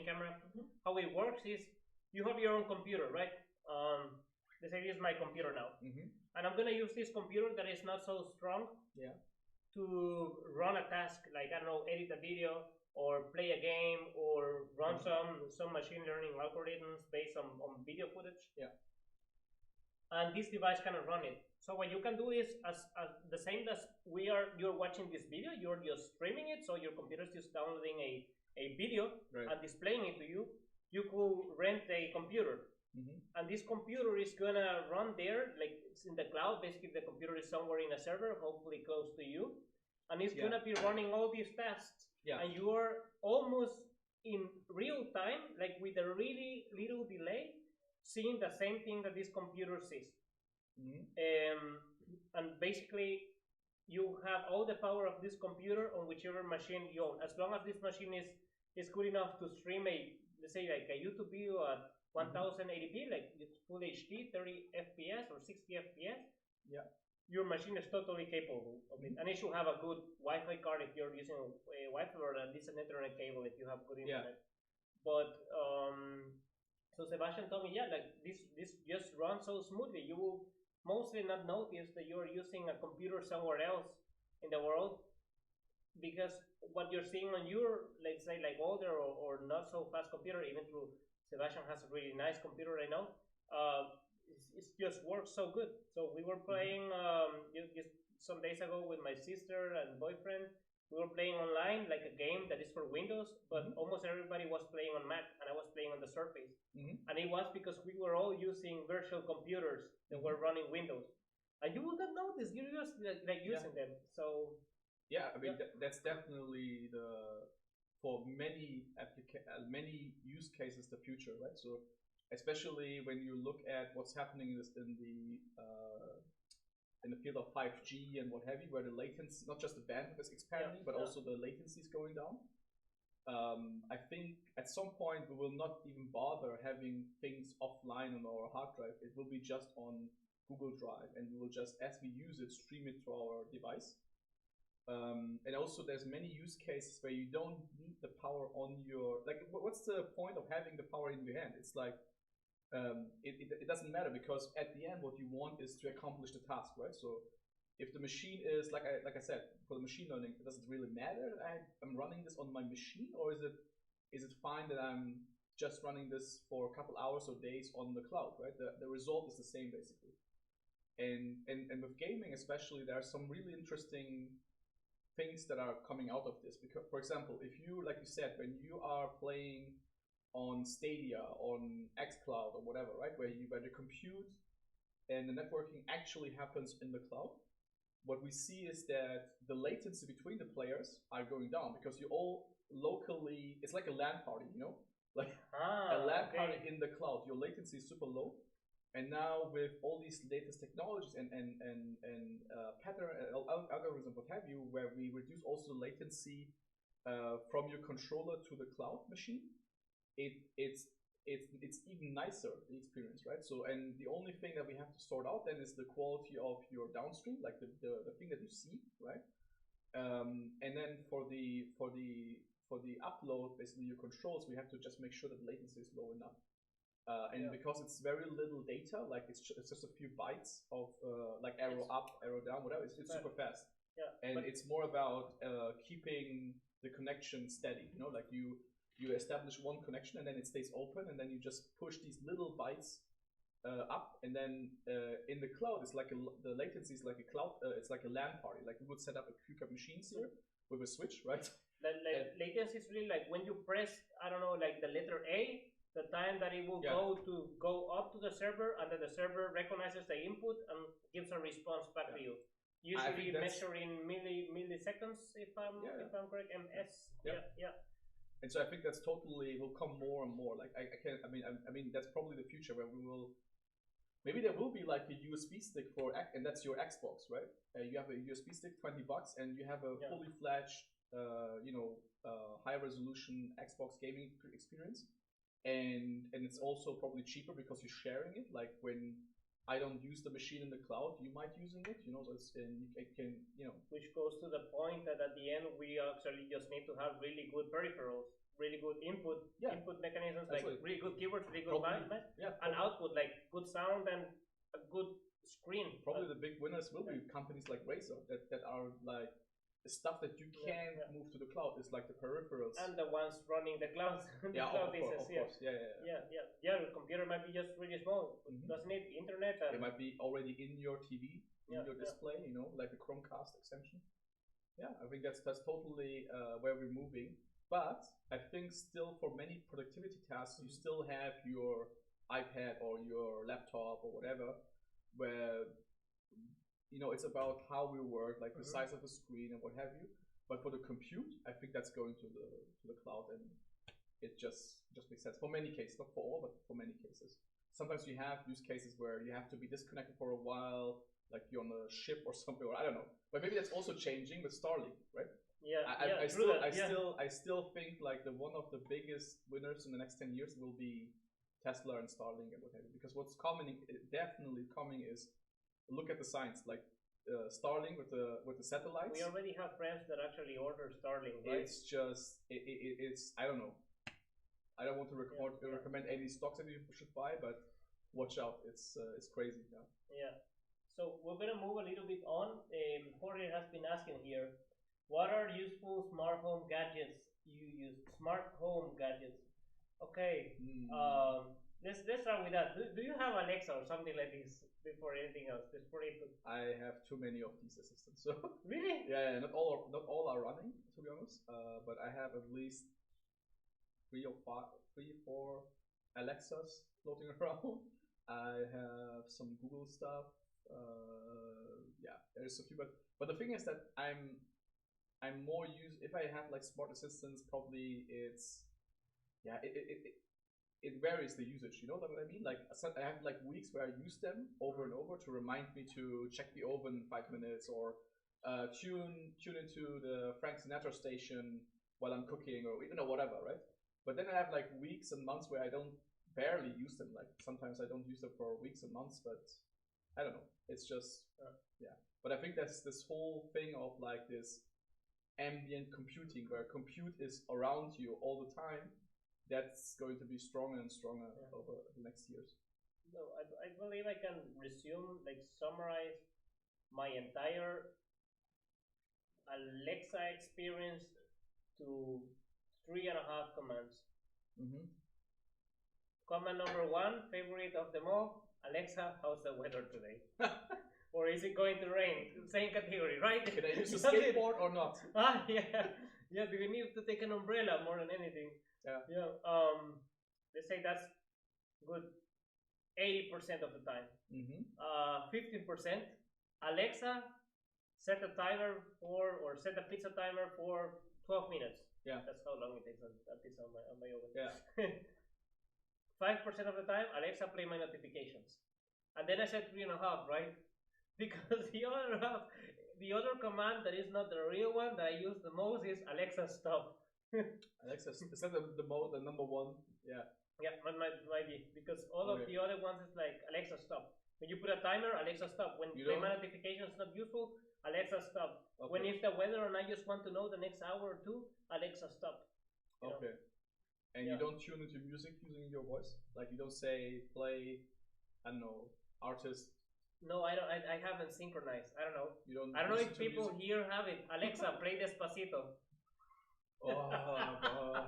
camera. How it works is you have your own computer, right? Let's say this is my computer now, and I'm gonna use this computer that is not so strong. Yeah. To run a task, like I don't know, edit a video or play a game or run some machine learning algorithms based on video footage. Yeah. And this device cannot run it. So what you can do is as the same as you're watching this video, you're just streaming it, so your computer is just downloading a video and displaying it to you. You could rent a computer. And this computer is gonna run there, like it's in the cloud. Basically, the computer is somewhere in a server, hopefully close to you, and it's gonna be running all these tasks. Yeah. And you are almost in real time, like with a really little delay, seeing the same thing that this computer sees. And basically, you have all the power of this computer on whichever machine you own. As long as this machine is good enough to stream let's say like a YouTube video at 1080p, like it's full HD, 30 FPS or 60 FPS. Yeah. Your machine is totally capable of it. And it should have a good Wi-Fi card if you're using a Wi-Fi, or at least an Ethernet cable if you have good internet. But so Sebastian told me, like this just runs so smoothly. You will mostly not notice that you're using a computer somewhere else in the world, because what you're seeing on your, let's say, like older or not so fast computer, even through Sebastian has a really nice computer right now. It just works so good. So we were playing just some days ago with my sister and boyfriend. We were playing online like a game that is for Windows, but almost everybody was playing on Mac, and I was playing on the Surface. And it was because we were all using virtual computers that were running Windows, and you would not notice. You're just like using them. So yeah, I mean that's definitely for many use cases the future, right? So especially when you look at what's happening in the field of 5G and what have you, where the latency, not just the bandwidth is expanding, but also the latency is going down. I think at some point we will not even bother having things offline on our hard drive. It will be just on Google Drive, and we will just, as we use it, stream it to our device. And also there's many use cases where you don't need the power on your, like, what's the point of having the power in your hand? It's like, it doesn't matter, because at the end what you want is to accomplish the task, right? So if the machine is, like I said, for the machine learning, it doesn't really matter that I'm running this on my machine, or is it fine that I'm just running this for a couple hours or days on the cloud, right? The result is the same basically. And with gaming especially, there are some really interesting things that are coming out of this. Because, for example, if you, like you said, when you are playing on Stadia, on xCloud or whatever, right, where the compute and the networking actually happens in the cloud, what we see is that the latency between the players are going down, because you all locally, it's like a LAN party, like a LAN party in the cloud. Your latency is super low. And now with all these latest technologies and pattern algorithms, what have you, where we reduce also latency from your controller to the cloud machine, it's even nicer, the experience, right? So, and the only thing that we have to sort out then is the quality of your downstream, like the thing that you see, right? And then for the upload, basically your controls, we have to just make sure that the latency is low enough. Because it's very little data, like it's just a few bytes of like arrow up, arrow down, whatever. It's super fast. Yeah. And it's more about keeping the connection steady. Like you establish one connection and then it stays open, and then you just push these little bytes up, and then in the cloud, it's like the latency is like a cloud. It's like a LAN party. Like we would set up a few machines here with a switch, right? Latency is really like when you press, I don't know, like the letter A, the time that it will go up to the server, and then the server recognizes the input and gives a response back to you. Usually measured in milliseconds, if I'm correct. MS. Yeah. And so I think that's totally will come more and more. Like I mean that's probably the future where we will. Maybe there will be like a USB stick and that's your Xbox, right? You have a USB stick, $20, and you have a fully fledged, high resolution Xbox gaming experience, and it's also probably cheaper because you're sharing it. Like when I don't use the machine in the cloud, you might using it, so it can, Which goes to the point that at the end we actually just need to have really good peripherals, really good input mechanisms, like really good keyboards, really good mouse, and output like good sound and a good screen. Probably the big winners will be companies like Razer that are like the stuff that you can't move to the cloud is like the peripherals and the ones running the cloud. Of course. The computer might be just really small. Doesn't need internet. It might be already in your TV, in your display. Like a Chromecast extension. Yeah, I think that's totally where we're moving. But I think still for many productivity tasks, you still have your iPad or your laptop or whatever, where it's about how we work, like the size of the screen and what have you. But for the compute, I think that's going to the cloud, and it just makes sense for many cases, not for all, but for many cases. Sometimes you have use cases where you have to be disconnected for a while, like you're on a ship or something, or I don't know. But maybe that's also changing with Starlink, right? I still think like one of the biggest winners in the next 10 years will be Tesla and Starlink and what have you. Because what's definitely coming is look at the science, like Starlink with the satellites. We already have friends that actually order Starlink, right? It's just it's I don't know. I don't want to recommend any stocks that you should buy, but watch out. It's crazy. Yeah. So we're gonna move a little bit on. Jorge has been asking here, what are useful smart home gadgets you use? Smart home gadgets. Okay. Let's start with that. Do you have Alexa or something like this before anything else? I have too many of these assistants. So really? Yeah. Not all are running, to be honest. But I have at least 3 or 4 Alexas floating around. I have some Google stuff. There's a few, but the thing is that I'm more if I have like smart assistants, probably it varies the usage. You know what I mean? Like I have like weeks where I use them over and over to remind me to check the oven 5 minutes, or tune into the Frank Sinatra station while I'm cooking, or whatever, right? But then I have like weeks and months where I don't barely use them. Like sometimes I don't use them for weeks and months, but I don't know. It's just But I think that's this whole thing of like this ambient computing, where compute is around you all the time. That's going to be stronger and stronger over the next years. No, I believe I can summarize my entire Alexa experience to 3.5 commands. Command number 1, favorite of them all: Alexa, how's the weather today? Or is it going to rain? Same category, right? Can I use a skateboard or not? Yeah. Do we need to take an umbrella more than anything? Yeah. Let's say that's good 80% of the time. 15%, Alexa, set a timer or set a pizza timer for 12 minutes. Yeah. That's how long it takes a pizza on my oven. Yeah. 5% of the time, Alexa, play my notifications. And then I said 3.5, right? Because the other command that is not the real one that I use the most is Alexa, stop. Alexa, is that the number 1? Yeah. Yeah, might be, because all of the other ones is like Alexa, stop. When you put a timer, Alexa, stop. When play my notifications not useful, Alexa, stop. Okay. When it's the weather and I just want to know the next hour or 2, Alexa, stop. Okay. And you don't tune into music using your voice? Like you don't say play, I don't know, artist. No, I don't. I haven't synchronized. I don't know. I don't know if people here have it. Alexa, play Despacito. Oh God.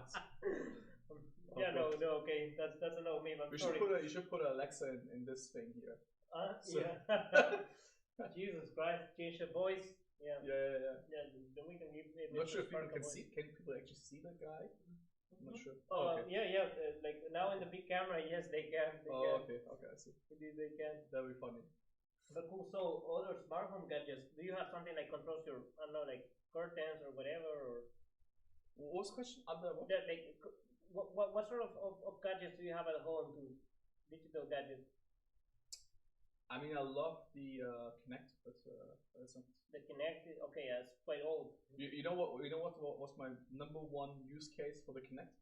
Yeah, no, okay, that's a no meme. I'm sorry. You should put Alexa in this thing here. Yeah. Jesus Christ, change the voice. Yeah. Yeah. Then we can give. I'm not sure if people can see. Can people actually see the guy? I'm not sure. Okay. Yeah. Like now in the big camera, yes, they can. Okay. I see. Indeed, they can. That'll be funny. But cool. So other smart home gadgets. Do you have something like controls your, I don't know, like curtains or whatever, or? What was the question? Other what? Yeah, like what sort of gadgets do you have at home? To digital gadgets. I mean, I love the Kinect, but that's not. The Kinect. Okay, yeah, it's quite old. You know what? You know what was my number one use case for the Kinect?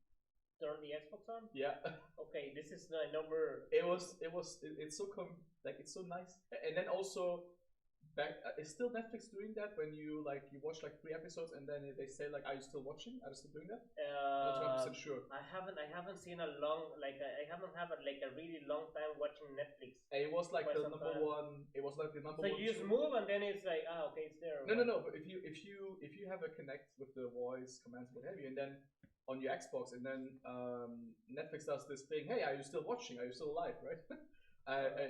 Turn the Xbox on. Yeah. Okay, this is the number. It's so it's so nice, and then also is still Netflix doing that when you watch like 3 episodes and then they say like, are you still watching? Are you still doing that? I'm not 100% sure. I haven't seen a long I haven't had like a really long time watching Netflix. It was like the number one. It was like the number one. So you just move and then it's like, okay, it's there. No. But if you have a Connect with the voice commands what have you, and then on your Xbox, and then Netflix does this thing. Hey, are you still watching? Are you still alive? Right?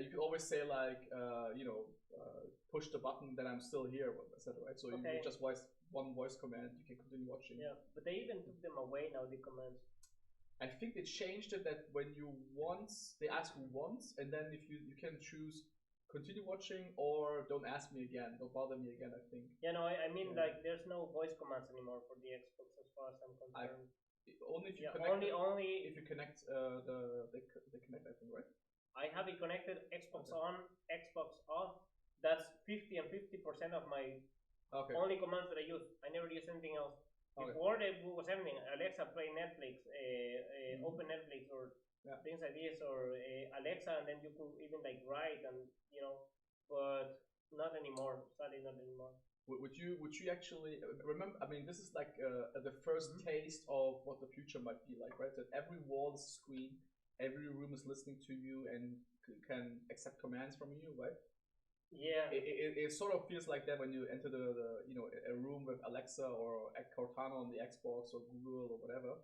You can always say like, push the button, then I'm still here, etc. Right? So you just one voice command, you can continue watching. Yeah, but they even took them away now, the commands. I think they changed it that when you they ask you once, and then if you can choose continue watching or don't ask me again, don't bother me again. I think. Yeah, no, I mean like there's no voice commands anymore for the Xbox as far as I'm concerned. Only if you connect. Only if you connect the Connect, I think, right? I have it connected. Xbox on, Xbox off. That's 50% and 50% of my only commands that I use. I never use anything else. Before there was everything. Alexa, play Netflix, open Netflix, or things like this, or Alexa, and then you could even like write, and but not anymore. Sadly, not anymore. Would you actually remember? I mean, this is like the first taste of what the future might be like, right? That every wall is a screen, every room is listening to you and can accept commands from you, right? Yeah. It sort of feels like that when you enter the a room with Alexa or Cortana on the Xbox or Google or whatever.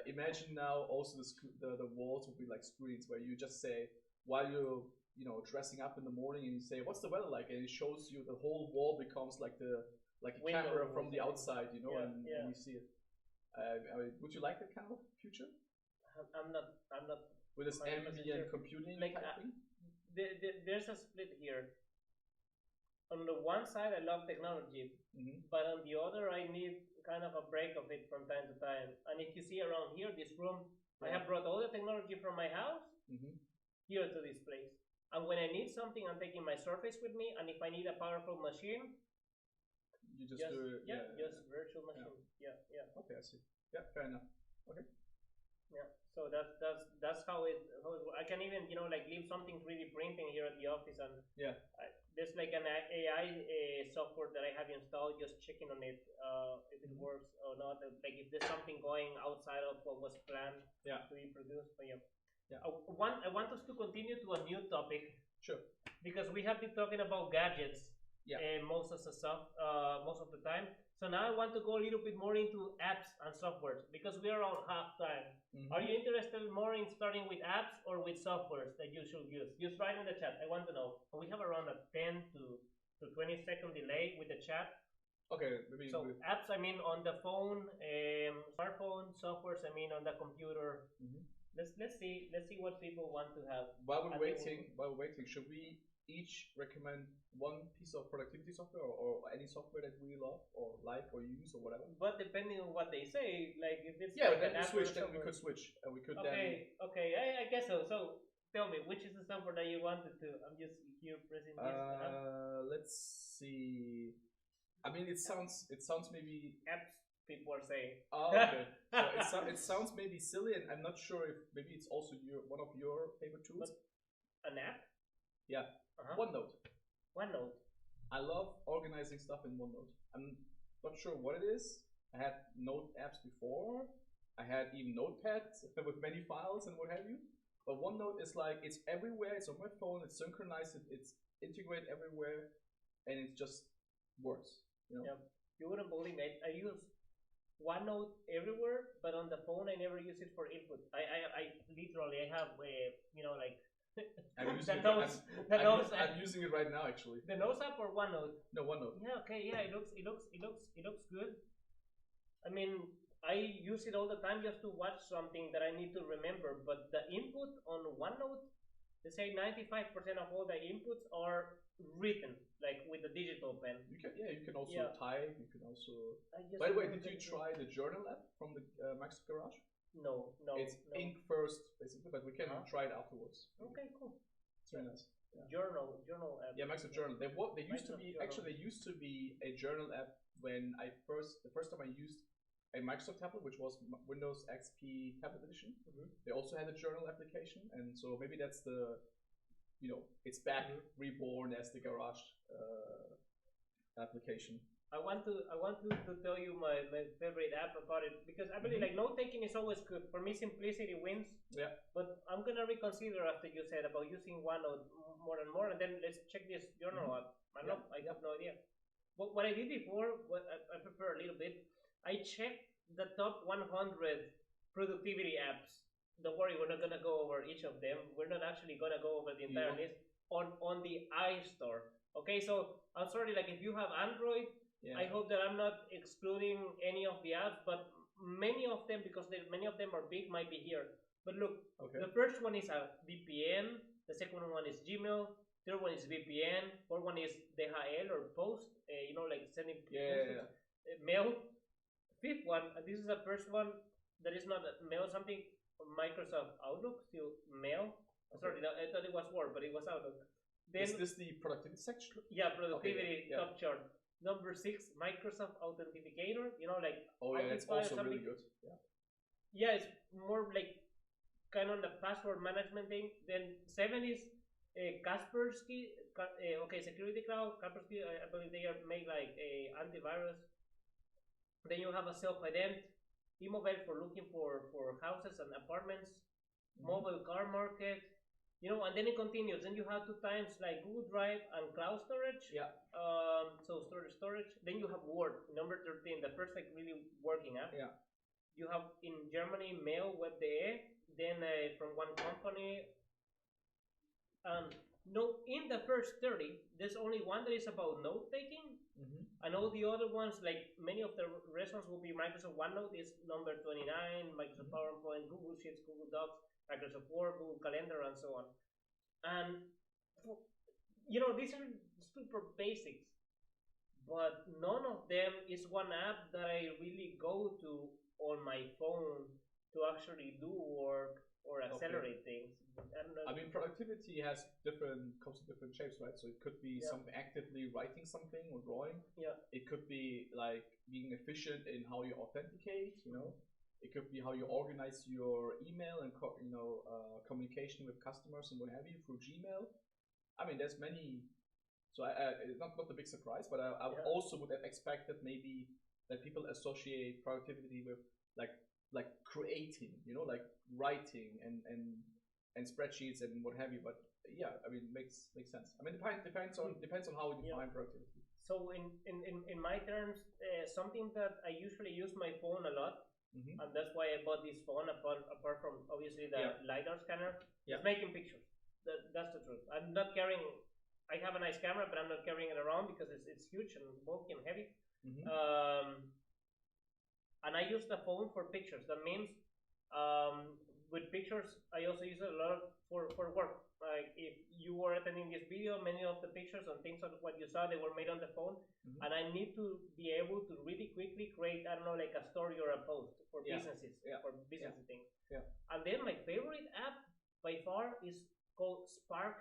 Imagine now also the walls will be like screens where you just say while you're dressing up in the morning and you say what's the weather like, and it shows you the whole wall becomes like a camera from the outside, and you see it. Would you like that kind of future? I'm not with this ambient computing like type thing? There's a split here. On the one side, I love technology, but on the other, I need kind of a break of it from time to time. And if you see around here, this room, I have brought all the technology from my house here to this place. And when I need something, I'm taking my Surface with me. And if I need a powerful machine, you just do it. Just virtual machine. Yeah. Okay, I see. Yeah, fair enough. Okay. Yeah, so that's how it. I can even like leave something 3D printing here at the office, and there's like an AI software that I have installed, just checking on it if it works or not. Like if there's something going outside of what was planned to be produced. But I want us to continue to a new topic. Sure. Because we have been talking about gadgets. Most of the time. So now I want to go a little bit more into apps and softwares because we are on half time. Are you interested more in starting with apps or with softwares that you should use? Just write in the chat. I want to know. We have around a 10 to 20 second delay with the chat. Okay, maybe. So apps, I mean on the phone, smartphone. Softwares, I mean on the computer. Let's see what people want to have. While we're waiting, should we each recommend one piece of productivity software or any software that we love or like or use or whatever? But depending on what they say, like if it's then we could switch and we could Okay, I guess so. So tell me, which is the software that you wanted to? I'm just here pressing this. Let's see. I mean, it sounds maybe apps. People are saying. Oh, okay. So it sounds maybe silly, and I'm not sure if maybe it's also one of your favorite tools. But an app? Yeah. OneNote. I love organizing stuff in OneNote. I'm not sure what it is. I had Note apps before. I had even Notepads with many files and what have you. But OneNote is like, it's everywhere. It's on my phone. It's synchronized. It's integrated everywhere, and it just works. Yeah. You wouldn't believe it. I use OneNote everywhere, but on the phone I never use it for input. I literally I have like I'm the using it. notes, the notes, I'm using it right now, actually. the notes app or OneNote. No, OneNote. Yeah, okay, yeah, it looks good. I mean, I use it all the time just to watch something that I need to remember. But the input on OneNote, they say 95% of all the inputs are written, like with a digital pen. You can also type. You can also. By the way, did you try the journal app from the Microsoft Garage? No. It's ink first, basically, but we can try it afterwards. Okay, cool. It's very nice. Yeah. Journal app. Yeah, Microsoft Journal. There used to be actually there used to be a journal app when the first time I used a Microsoft tablet, which was Windows XP Tablet Edition. They also had a journal application, and so maybe that's it's back reborn as the Garage application. I want to tell you my favorite app about it, because I believe like note taking is always good. For me, simplicity wins. Yeah. But I'm gonna reconsider after you said about using OneNote more and more, and then let's check this journal app. I have no idea. But what I did before, I prefer a little bit. I checked the top 100 productivity apps. Don't worry, we're not gonna go over each of them. We're not actually gonna go over the entire list on the iStore. Okay, so I'm sorry, like if you have Android. Yeah. I hope that I'm not excluding any of the apps, but many of them, because many of them are big, might be here. But look, the first one is a VPN, the second one is Gmail, third one is VPN, fourth one is DHL or Post, like sending mail. Fifth one, this is the first one that is not mail, something from Microsoft Outlook, still mail. Sorry, I thought it was Word, but it was Outlook. Then, is this the productivity section? Yeah, productivity top chart. Number 6, Microsoft Authenticator. It's also really good. Yeah, it's more like kind of the password management thing. Then 7 is Kaspersky. Security Cloud. Kaspersky, I believe they are made like a antivirus. Then you have a self-ident. Immobile for looking for houses and apartments. Mobile car market. And then it continues. Then you have 2 times like Google Drive and cloud storage. Yeah. So storage. Then you have Word, number 13, the first like really working app. Yeah. You have in Germany Mail Web.de. Then from one company. No, in the first 30, there's only one that is about note taking. And all the other ones, like many of the restaurants will be Microsoft OneNote is number 29, Microsoft PowerPoint, Google Sheets, Google Docs, Microsoft Word, Google Calendar, and so on. And these are super basics, but none of them is one app that I really go to on my phone to actually do work or accelerate things. I mean, productivity comes in different shapes, right? So it could be some actively writing something or drawing. Yeah. It could be like being efficient in how you authenticate. It could be how you organize your email and communication with customers and what have you through Gmail. I mean, there's many. So it's not a big surprise, but I also would have expected maybe that people associate productivity with like creating, like writing and spreadsheets and what have you. But yeah, I mean, makes sense. I mean, depends on how we define productivity. So in my terms, something that I usually use my phone a lot, and that's why I bought this phone. Apart from obviously the LiDAR scanner, is making pictures. That's the truth. I'm not carrying. I have a nice camera, but I'm not carrying it around because it's huge and bulky and heavy. And I use the phone for pictures. That means with pictures, I also use it a lot for work. Like if you were attending this video, many of the pictures and things of what you saw, they were made on the phone. And I need to be able to really quickly create, I don't know, like a story or a post for businesses, for business things. Yeah. And then my favorite app by far is called Spark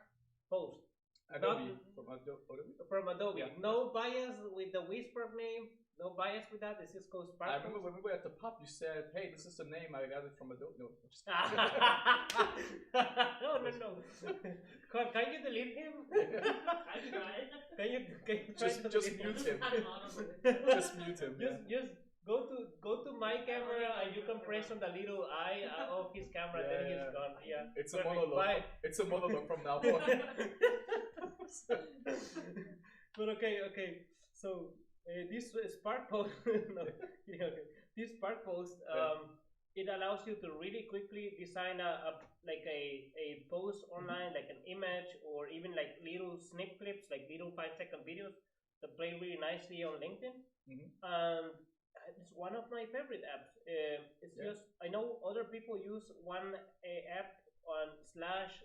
Post. Adobe. From Adobe? Yeah. No bias with the Whisper name. No bias with that. This is called Spark. I remember when we were at the pub, you said, "Hey, this is the name I got it from Adobe." No. No. Can you delete him? I tried. Can you just mute him? Just mute him. Just go to my camera and you can press on the little eye of his camera. Then he's gone. Yeah. It's perfect. A monologue. Bye. It's a monologue from now on. But okay. So. This Spark Post, this Spark post, it allows you to really quickly design a post online, like an image, or even like little snip clips, like little 5-second videos that play really nicely on LinkedIn. And it's one of my favorite apps. It's just, I know other people use one app on slash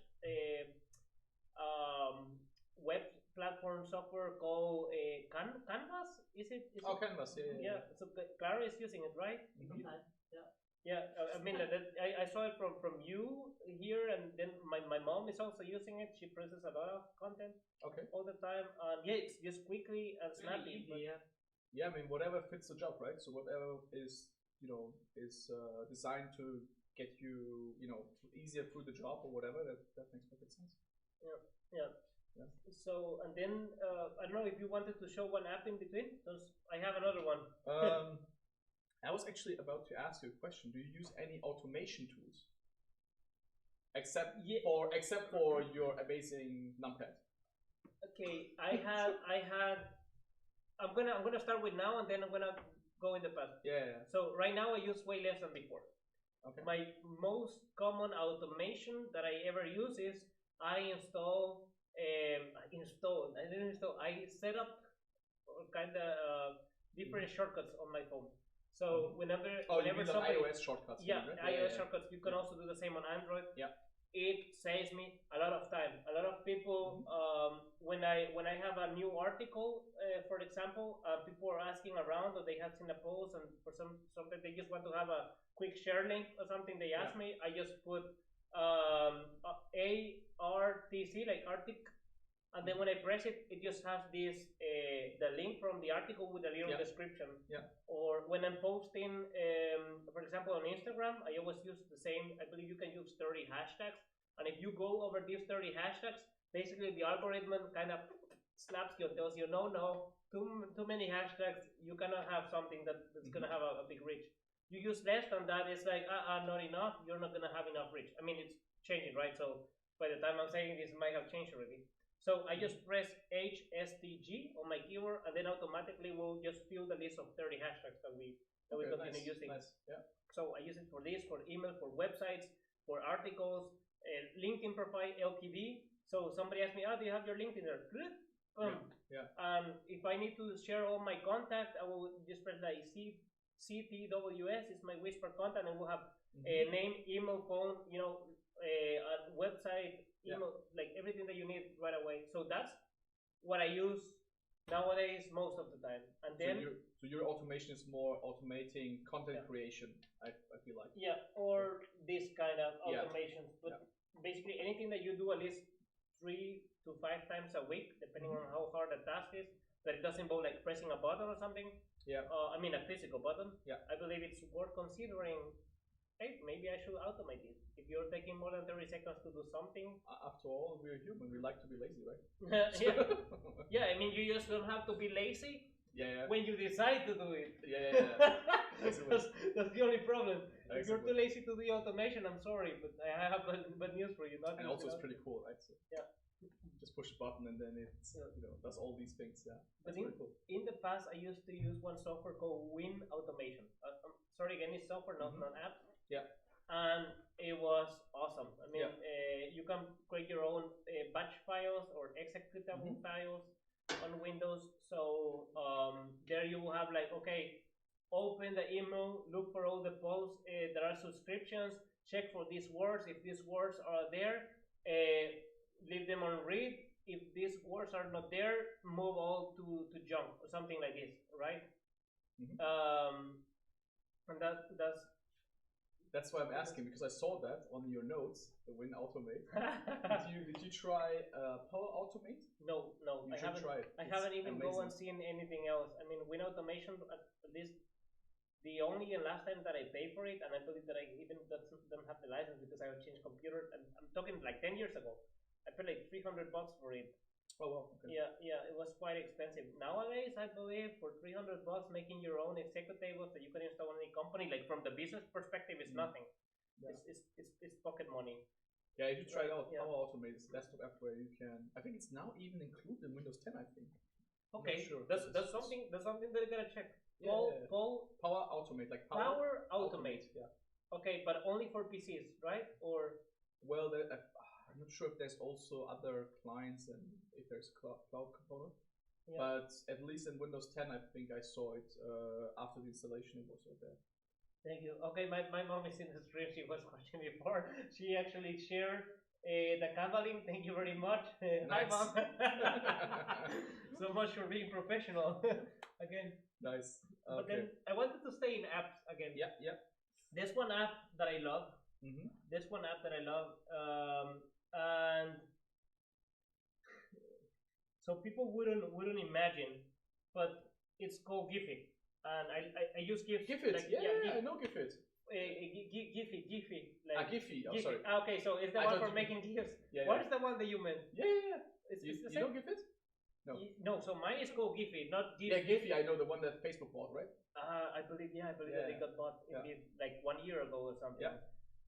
web platform software called Canvas. Is it? Canvas, yeah. So Clara is using it, right? Yeah, I mean, I saw it from you here, and then my mom is also using it. She presses a lot of content all the time. It's just quickly and snappy. Yeah, I mean, whatever fits the job, right? So whatever is designed to get you, easier through the job or whatever, that makes perfect sense. Yeah. So, and then I don't know if you wanted to show one app in between, because I have another one. I was actually about to ask you a question. Do you use any automation tools? Except for your amazing numpad. Okay, I'm gonna start with now, and then I'm gonna go in the past. Yeah. So right now I use way less than before. Okay. My most common automation that I ever use is I set up kind of different shortcuts on my phone. So whenever you mean somebody, iOS shortcuts? Yeah, right? iOS shortcuts. You can also do the same on Android. Yeah. It saves me a lot of time. A lot of people, when I have a new article, for example, people are asking around, or they have seen a post, and for something they just want to have a quick share link or something. They ask me. I just put ARTC, like Arctic. And then when I press it, it just has this the link from the article with a little description. Yeah. Or when I'm posting, for example, on Instagram, I always use the same. I believe you can use 30 hashtags, and if you go over these 30 hashtags, basically the algorithm kind of slaps you and tells you, no, too many hashtags. You cannot have something that's gonna have a big reach. You use less than that, it's like not enough. You're not gonna have enough reach. I mean, it's changing, right? So by the time I'm saying this, it might have changed already. So I just press HSTG on my keyboard, and then automatically we'll just fill the list of 30 hashtags that we continue using. Nice. Yeah. So I use it for this, for email, for websites, for articles, LinkedIn profile, LKD. So somebody asked me, do you have your LinkedIn there? If I need to share all my contact, I will just press like CTWS is my whisper contact, and we'll have a name, email, phone, a website, email, like everything that you need right away. So that's what I use nowadays most of the time. And then so your automation is more automating content creation. I feel like. Yeah, or this kind of automations, but basically anything that you do at least 3 to 5 times a week, depending on how hard the task is, that it doesn't involve like pressing a button or something. Yeah. I mean a physical button. Yeah. I believe it's worth considering. Hey, maybe I should automate it. If you're taking more than 30 seconds to do something. After all, we're human. We like to be lazy, right? Yeah, I mean, you just don't have to be lazy when you decide to do it. Yeah. That's the only problem. Exactly. If you're too lazy to do the automation, I'm sorry, but I have bad news for you. And also, it's pretty cool, right? So just push a button and then it does all these things. Yeah, but cool. In the past, I used to use one software called Win Automation. Sorry, again, it's software, not an app. Yeah. And it was awesome. I mean, you can create your own batch files or executable files on Windows. So there you will have like, okay, open the email, look for all the posts that are subscriptions, check for these words. If these words are there, leave them on read. If these words are not there, move all to junk or something like this, right? And that's why I'm asking, because I saw that on your notes, the Win Automate. did you try Power Automate? No, you should try it. I haven't even gone and seen anything else. I mean, Win Automation, at least the only and last time that I pay for it, and I believe that I even don't have the license because I have changed computer, and I'm talking like 10 years ago. I paid like $300 for it. Oh wow. Okay. Yeah, it was quite expensive. Nowadays, I believe for $300, making your own executables that you can install in any company, like from the business perspective, is nothing. Yeah. It's pocket money. Yeah, if you try it out, Power Automate is a desktop app where you can. I think it's now even included in Windows 10. I think. Okay, sure. That's something that I gotta check. Power Automate, like Power Okay, but only for PCs, right? Or Well, I'm not sure if there's also other clients and if there's cloud component. yeah. But at least in Windows 10, I think I saw it after the installation. It was there. Thank you. Okay, my mom is in the stream. She was watching before. She actually shared the Canva link. Thank you very much. Hi, Nice. mom. So much for being professional. Again. Nice. But Okay. then I wanted to stay in apps again. Yeah, yeah. There's one app that I love. Mm-hmm. There's one app that I love. And so people wouldn't imagine, but it's called Giphy. And I use GIFs. Gifit. Like, Yeah, GIF. I know Gifit. Giphy. Like, Giphy. Oh, Giphy. sorry. Ah, okay, so it's the I one thought for you- making GIFs. Yeah, What yeah. is the one that you meant? Yeah, yeah, yeah. It's You, the you know same. Gifit? No. No, so mine is called Giphy, not GIF. Yeah, Giphy. I know the one that Facebook bought, right? I believe that Yeah, they yeah. got bought Yeah. indeed like 1 year ago or something. Yeah.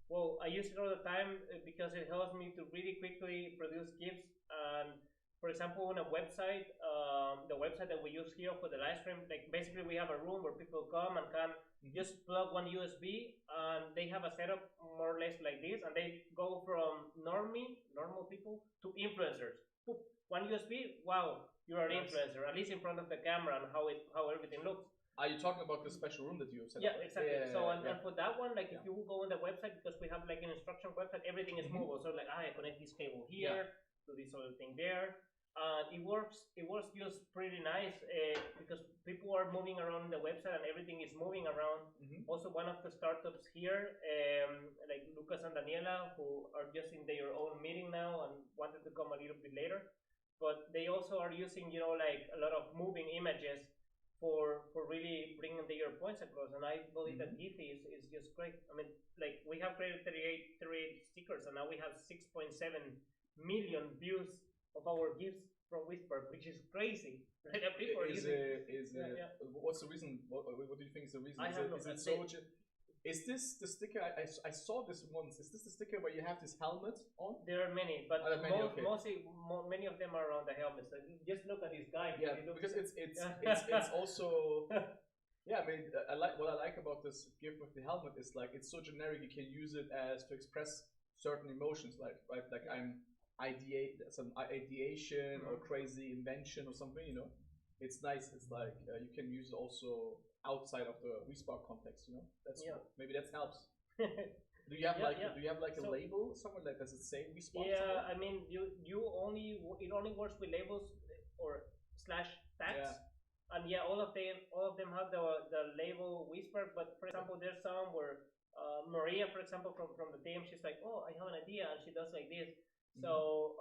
Well, I use it all the time because it helps me to really quickly produce GIFs. And for example, on a website, the website that we use here for the live stream, like basically we have a room where people come and can just plug one USB, and they have a setup more or less like this, and they go from normal people to influencers. Boop, one USB, wow, you're an Nice. influencer, at least in front of the camera and how everything looks. Are you talking about the special room that you have set Yeah, up? exactly. Yeah, So yeah. and for that one, like if Yeah. you go on the website, because we have like an instruction website, everything is Mhm. movable. So like I connect this cable here, do this other thing there. It works just pretty nice because people are moving around the website and everything is moving around. Mhm. Also, one of the startups here, like Lucas and Daniela, who are just in their own meeting now and wanted to come a little bit later, but they also are using like a lot of moving images for really bringing their points across. And I believe that Giphy is just great. I mean, like we have created 38 stickers, and now we have 6.7 million views of our GIFs from Whisper, which is crazy. Right? And people are using. Yeah. What's the reason? What do you think is the reason? I Is have it, no is it idea. so? Is this the sticker? I saw this once. Is this the sticker where you have this helmet on? There are many, but Are there many? Okay. many of them are on the helmets. Like, just look at this guy. Yeah, He looks- because it's also. Yeah, I mean, I like what I like about this GIF with the helmet is like it's so generic. You can use it as to express certain emotions, like right, like I'm ideation or crazy invention or something. You know, it's nice. It's like you can use it also outside of the WeSpark context. You know, that's maybe that helps. Do you have do you have like a So- label somewhere that does it say WeSpark? Yeah, I mean, it only works with labels or slash tags. Yeah. And yeah, all of them have the label Whisper. But for example, there's some where Maria, for example, from the team, she's like, oh, I have an idea, and she does like this. So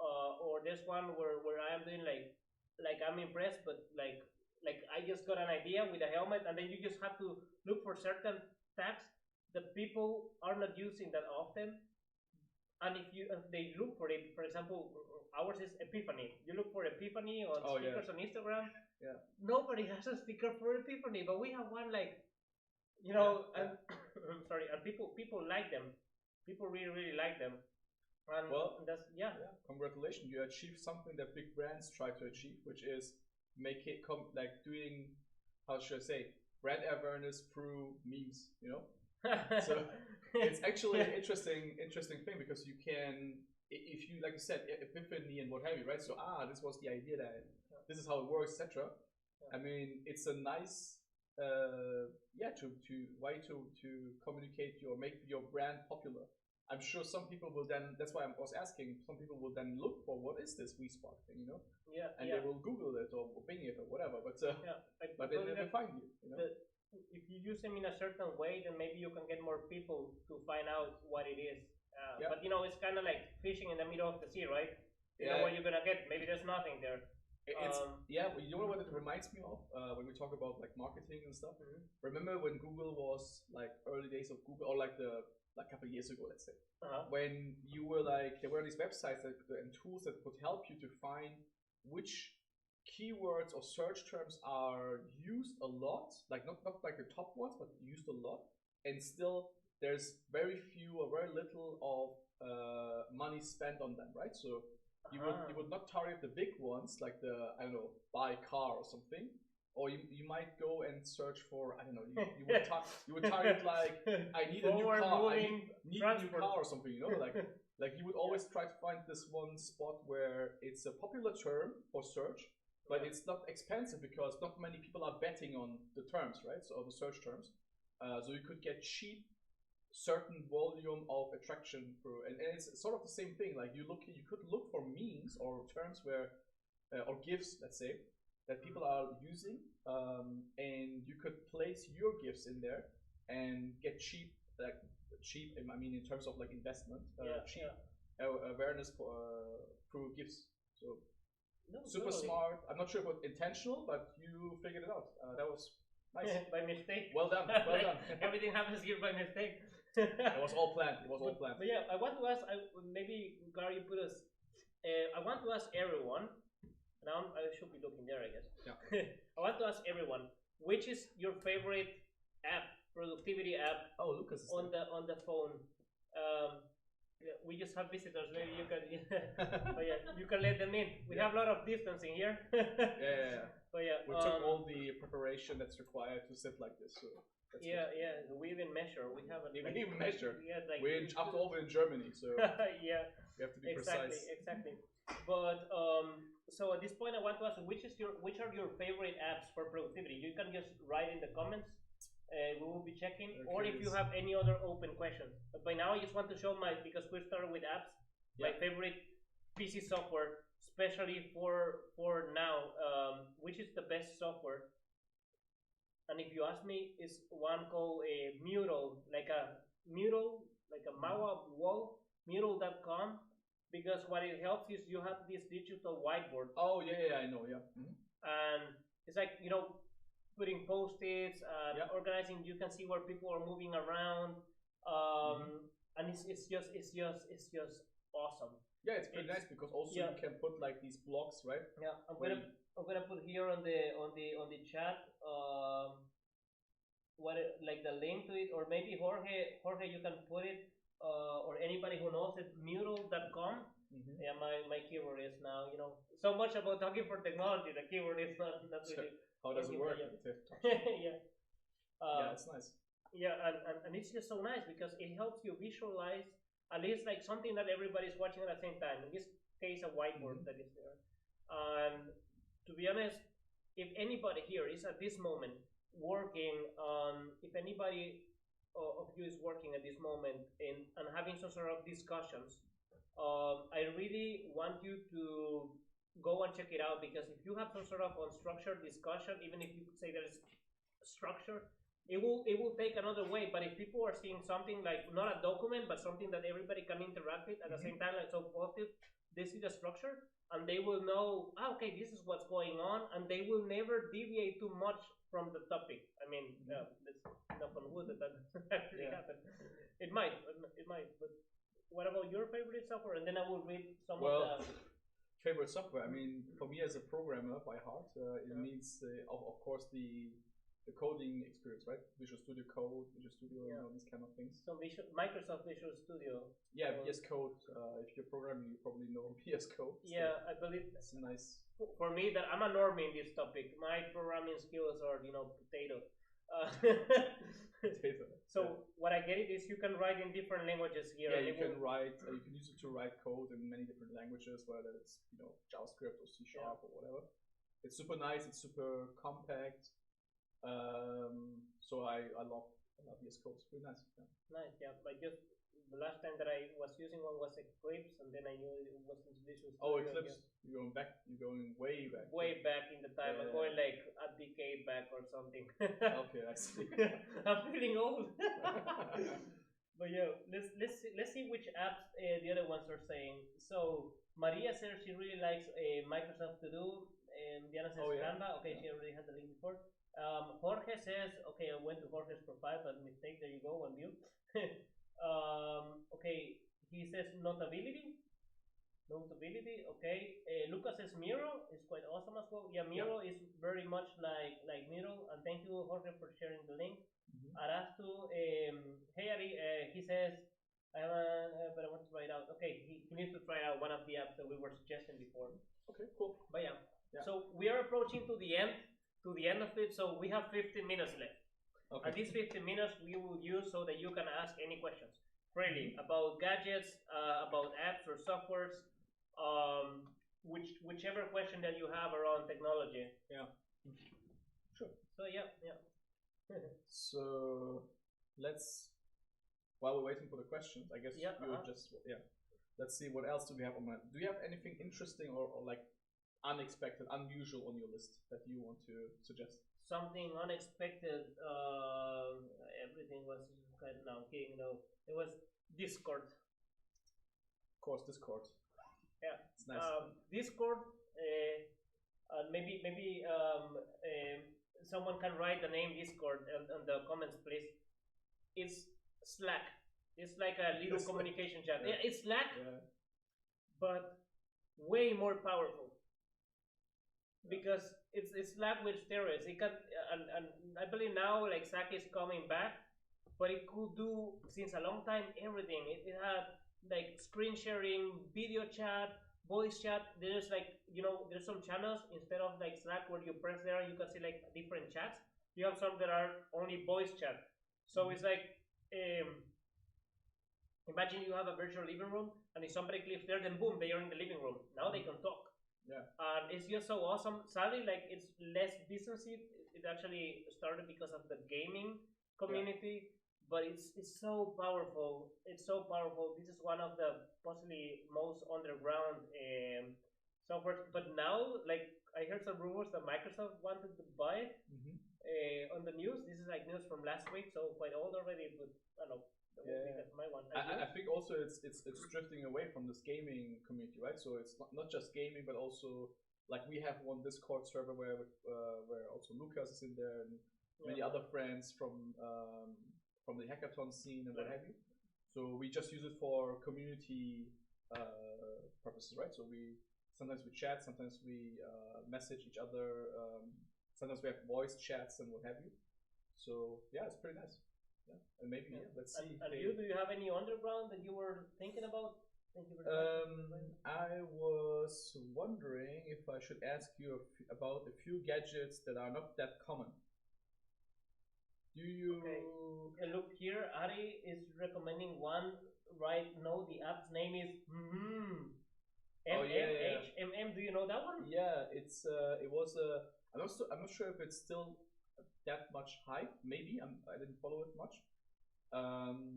or there's one where I am doing like I'm impressed, but like I just got an idea with a helmet, and then you just have to look for certain tags that people are not using that often. And if they look for it, for example, ours is Epiphany. You look for Epiphany on stickers on Instagram. Yeah. Nobody has a sticker for Epiphany, but we have one like, and I'm sorry, and people like them. People really like them. And Well, that's congratulations, you achieved something that big brands try to achieve, which is make it like doing, how should I say, brand awareness through memes. You know, so it's actually an interesting thing because you can, if you like you said, epiphany and what have you, right? So this was the idea that this is how it works, etc. I mean, it's a nice to communicate make your brand popular. I'm sure some people will then, that's why I was asking, some people will then look for what is this WeSpark thing, you know? And they will Google it or Bing it or whatever, but they never find you, you know? If you use them in a certain way, then maybe you can get more people to find out what it is. But it's kind of like fishing in the middle of the sea, right? You know what you're gonna get. Maybe there's nothing there. You know what it reminds me of when we talk about like marketing and stuff. Remember when Google was like early days of Google, or like a couple of years ago, let's say, when you were like, there were these websites and tools that could help you to find which keywords or search terms are used a lot, like not like the top ones, but used a lot, and still there's very few or very little of money spent on them, right? So you would not target the big ones like the, I don't know, buy car or something, or you might go and search for, I don't know, you would target like, I need a new car, I need a new car or something, you know, like you would always try to find this one spot where it's a popular term for search, but it's not expensive because not many people are betting on the terms, right? So the search terms, so you could get cheap certain volume of attraction through, and it's sort of the same thing. Like you could look for memes or terms where or GIFs, let's say, that people are using, and you could place your GIFs in there and get cheap, I mean, in terms of like investment, cheap awareness for, through GIFs. So super smart. I'm not sure if it was intentional, but you figured it out. That was nice. By mistake. Well done. Well done. Everything happens here by mistake. It was all planned. It was all planned. But yeah, I want to ask. Maybe Gary put us. I want to ask everyone. Now I should be looking there, I guess. Yeah. I want to ask everyone, which is your favorite app, productivity app? Oh, Lucas is on the phone. We just have visitors. Maybe you can. Oh yeah, you can let them in. We have a lot of distancing here. Yeah. But yeah, we took all the preparation that's required to sit like this. So yeah. We even measure. We have a. We even measure. Yeah, like after all, we're in Germany, so yeah, we have to be precise. Exactly. But so at this point, I want to ask, which are your favorite apps for productivity? You can just write in the comments. We will be checking, or if you have any other open questions. But by now, I just want to show because we started with apps, my favorite PC software, especially for now, which is the best software. And if you ask me, it's one called a Mural, like a Mawa wall, Mural.com, because what it helps is you have this digital whiteboard. Oh yeah, I know, yeah. Mm-hmm. And it's like, putting post-its and organizing. You can see where people are moving around, and it's just awesome. Yeah, it's pretty nice because also you can put like these blocks, right? Yeah, I'm gonna put here on the chat like the link to it, or maybe Jorge, you can put it, or anybody who knows it, Mural.com. Mm-hmm. Yeah, my keyword is now, so much about talking for technology. The keyword is not really. How does it work? Yeah. Yeah, it's nice. Yeah, and it's just so nice because it helps you visualize at least like something that everybody's watching at the same time. In this case, a whiteboard that is there. And to be honest, if anybody here is at this moment working on, if anybody of you is working at this moment and having some sort of discussions, I really want you to go and check it out, because if you have some sort of unstructured discussion, even if you could say there's structure, it will take another way. But if people are seeing something like not a document but something that everybody can interact with at the same time, like so positive, they see the structure and they will know, okay, this is what's going on, and they will never deviate too much from the topic. I mean, let's knock on wood that doesn't actually happen. It might, but what about your favorite software? And then I will read some of the favorite software. I mean, for me as a programmer by heart, it means of course the coding experience, right? Visual Studio Code, Visual Studio, these kind of things. So Microsoft Visual Studio. Yeah, VS Code. If you're programming, you probably know VS Code. Yeah, I believe it's nice. For me, that I'm a normie in this topic. My programming skills are, potato. Potato. So what I get it is you can write in different languages here. Yeah, you can write. You can use it to write code in many different languages, whether it's JavaScript or C# or whatever. It's super nice. It's super compact. So I love VS Code. It's pretty nice. Yeah. Nice. Yeah, but just the last time that I was using one was Eclipse, and then I knew it wasn't Visual Studio. Oh, Eclipse. You're going back. You're going way back. Way back in the time. I'm going like a decade back or something. Okay, I see. I'm feeling old. But yeah, let's see which apps the other ones are saying. So Maria says she really likes Microsoft To Do, and Diana says Canva. Okay, she already had the link before. Jorge says, okay, I went to Jorge's profile, but mistake. There you go, one view. Okay, he says Notability. Okay. Lucas says Miro is quite awesome as well. Yeah, Miro is very much like Miro. And thank you, Jorge, for sharing the link. Arastu, hey Ari, he says, but I want to try it out. Okay, he needs to try out one of the apps that we were suggesting before. Okay, cool. But yeah. So we are approaching to the end. to the end of it. So we have 15 minutes left. Okay. And these 15 minutes we will use so that you can ask any questions freely about gadgets, about apps or softwares, whichever question that you have around technology. Yeah. Sure. So yeah. So let's, while we're waiting for the questions, I guess we'll just let's see what else do we have on mind. Do you have anything interesting or like unexpected, unusual on your list that you want to suggest? Something unexpected. Everything was kind of, no, kidding. No, it was Discord. Of course, Discord. Yeah, it's nice. Discord. Maybe someone can write the name Discord on the comments, please. It's Slack. It's like a little communication chat. Yeah, it's Slack, but way more powerful. Because it's Slack with steroids. It can, and I believe now like Slack is coming back, but it could do since a long time everything. It had like screen sharing, video chat, voice chat. There's like there's some channels instead of like Slack where you press there and you can see like different chats. You have some that are only voice chat. So it's like imagine you have a virtual living room and if somebody clicks there, then boom, they are in the living room. Now they can talk. Yeah. And it's just so awesome. Sadly, like it's less businessy. It actually started because of the gaming community, but it's so powerful. It's so powerful. This is one of the possibly most underground software. But now, like I heard some rumors that Microsoft wanted to buy it on the news. This is like news from last week, so quite old already. But I don't know. My one. I think also it's drifting away from this gaming community, right? So it's not just gaming, but also like we have one Discord server where also Lucas is in there and many other friends from the hackathon scene and what have you. So we just use it for community purposes, right? So sometimes we chat, sometimes we message each other, sometimes we have voice chats and what have you. So yeah, it's pretty nice. Yeah. And maybe let's see. And do you have any underground that you were thinking about? I was wondering if I should ask you about a few gadgets that are not that common. Do you? Okay, look here. Ari is recommending one right now. The app's name is MMHMM. Do you know that one? Yeah, it was I'm not sure if it's still that much hype. Maybe I didn't follow it much.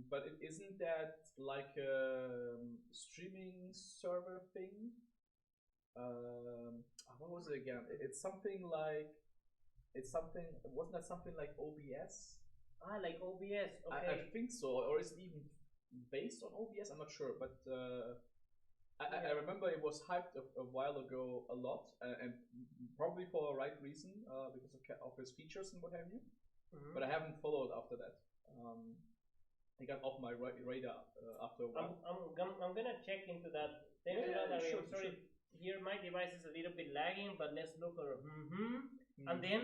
But it isn't that like a streaming server thing. What was it again? It's something like wasn't that something like OBS? Like OBS. Okay. I think so, or is it even based on OBS? I'm not sure, but I remember it was hyped a while ago a lot, and probably for a right reason, because of its features and what have you. But I haven't followed after that. It got off my radar after a while. I'm gonna check into that. Thanks a lot, Ari. I'm sorry. Here my device is a little bit lagging, but let's look at And then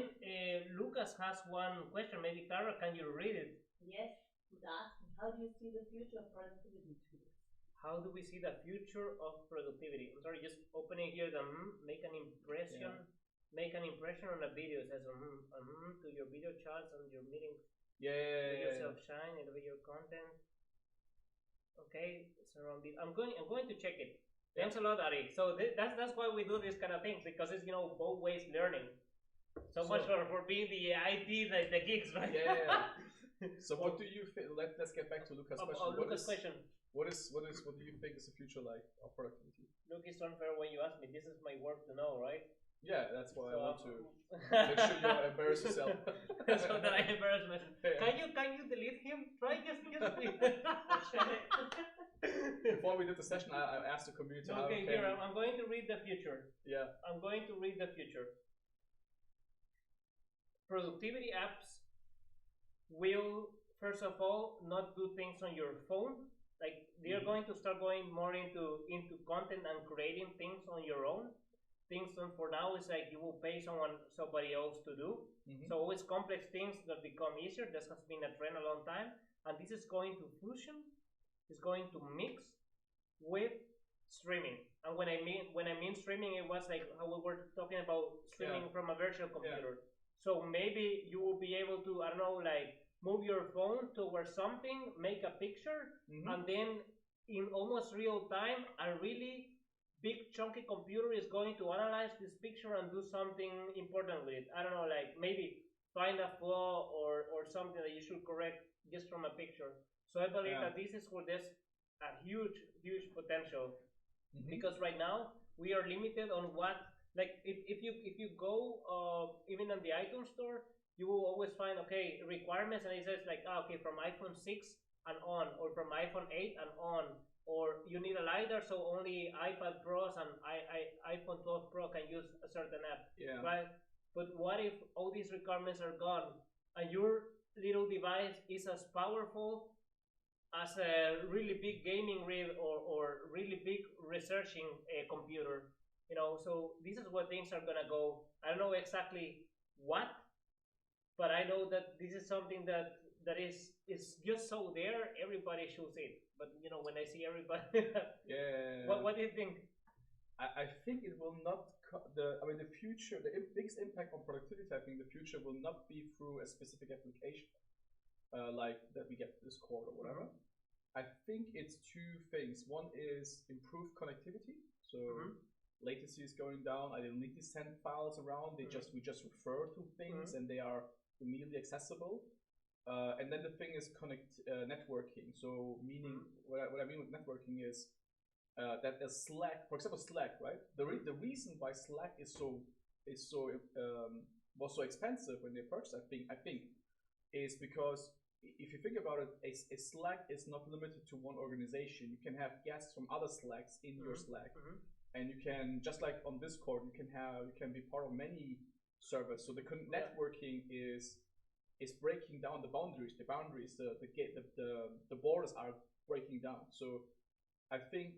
Lucas has one question. Maybe Clara, can you read it? Yes, he's asking, how do you see the future of productivity tools? How do we see the future of productivity? I'm sorry, just opening here the make an impression. Yeah. Make an impression on a video. It says to your video chats and your meetings. Let yourself shine, elevate your content. Okay, surround it. I'm going to check it. Thanks a lot, Ari. So that's why we do this kind of things, because it's both ways learning. So much for being the IT, the geeks, right? Yeah. So what do you think? Let's get back to Lucas' question. Lucas' question. What do you think is the future like of productivity? Look, it's unfair when you ask me. This is my work to know, right? Yeah, that's why I want to make sure you embarrass yourself. So that I embarrass myself. Yeah. Can you delete him? Try just Before we did the session, I asked the community. Okay, here I'm going to read the future. Yeah. I'm going to read the future. Productivity apps will, first of all, not do things on your phone. Like they're going to start going more into content and creating things on your own. Things for now is like you will pay somebody else to do. So always complex things that become easier. This has been a trend a long time, and this is going to fusion. It's going to mix with streaming. And when I mean streaming, it was like how we were talking about streaming from a virtual computer. So maybe you will be able to, I don't know, like move your phone towards something, make a picture, and then in almost real time, a really big chunky computer is going to analyze this picture and do something important with it. I don't know, like maybe find a flaw or something that you should correct just from a picture. So I believe that this is where there's a huge potential, because right now we are limited on what, like if you go even on the iTunes store, you will always find requirements, and it says like from iPhone 6 and on, or from iPhone 8 and on, or you need a LiDAR, so only iPad Pros and iPhone 12 Pro can use a certain app, right? But what if all these requirements are gone and your little device is as powerful as a really big gaming rig or really big researching computer? You know, so this is where things are gonna go. I don't know exactly what, but I know that this is something that is just so there. Everybody should see it. But you know, when I see everybody, what do you think? I think it will not. The future, the biggest impact on productivity. I think the future will not be through a specific application, like that we get Discord or whatever. I think it's two things. One is improved connectivity. So latency is going down. I don't need to send files around. We just refer to things and they are immediately accessible. And then the thing is networking. So meaning what I mean with networking is that a Slack, for example, Slack, right? The reason why Slack was so expensive when they purchased, I think, is because if you think about it, a Slack is not limited to one organization. You can have guests from other Slacks in your Slack, and you can, just like on Discord, you can be part of many servers. So the networking is breaking down the boundaries. The borders are breaking down. So I think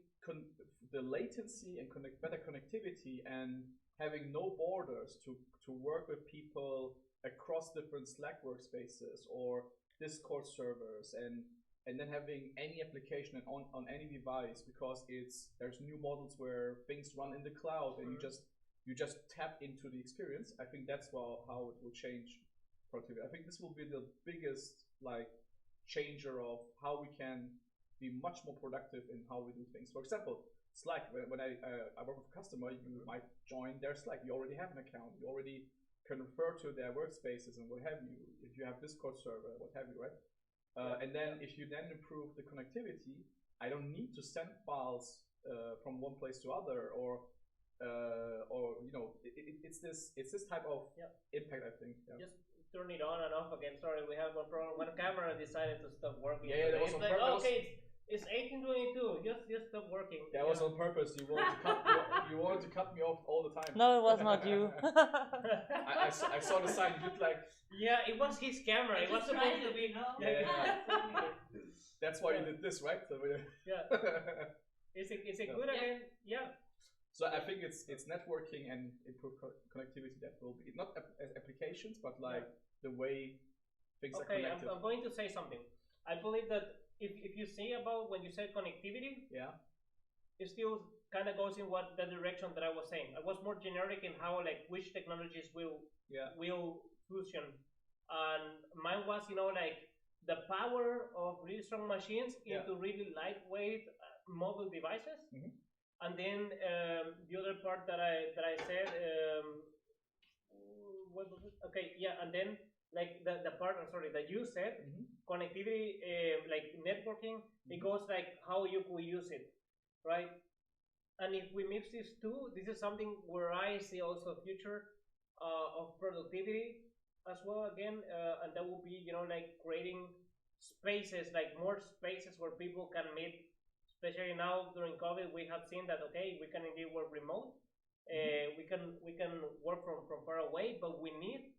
the latency and better connectivity and having no borders to work with people across different Slack workspaces or Discord servers, and then having any application on any device, because there's new models where things run in the cloud and you just tap into the experience. I think that's how it will change productivity. I think this will be the biggest changer of how we can be much more productive in how we do things. For example, Slack. When I work with a customer, you might join their Slack. You already have an account. You already can refer to their workspaces and what have you. If you have Discord server, what have you, right? And then if you then improve the connectivity, I don't need to send files from one place to other, or it's this type of impact, I think. Just turn it on and off again. Sorry, we have one problem. One camera decided to stop working. Yeah, that was on purpose. It's 18:22. Just stop working. That was on purpose. You wanted to cut me off all the time. No, it was not you. I saw the sign. You looked like. Yeah, it was his camera. It was supposed to be. That's why you did this, right? So, Is it good again? Yeah. So I think it's networking and improved connectivity that will be not as applications, but the way things are connected. I'm going to say something. I believe that if you say about when you said connectivity, it still kind of goes in the direction that I was saying. I was more generic in how which technologies will fusion, and mine was the power of really strong machines into really lightweight mobile devices. And then the other part that I said, what was it? And then the part, that you said, connectivity, networking, it goes how you could use it, right? And if we mix these two, this is something where I see also a future of productivity as well again, and that will be creating spaces, more spaces where people can meet. Especially now during COVID, we have seen that we can indeed work remote. We can work from far away, but we need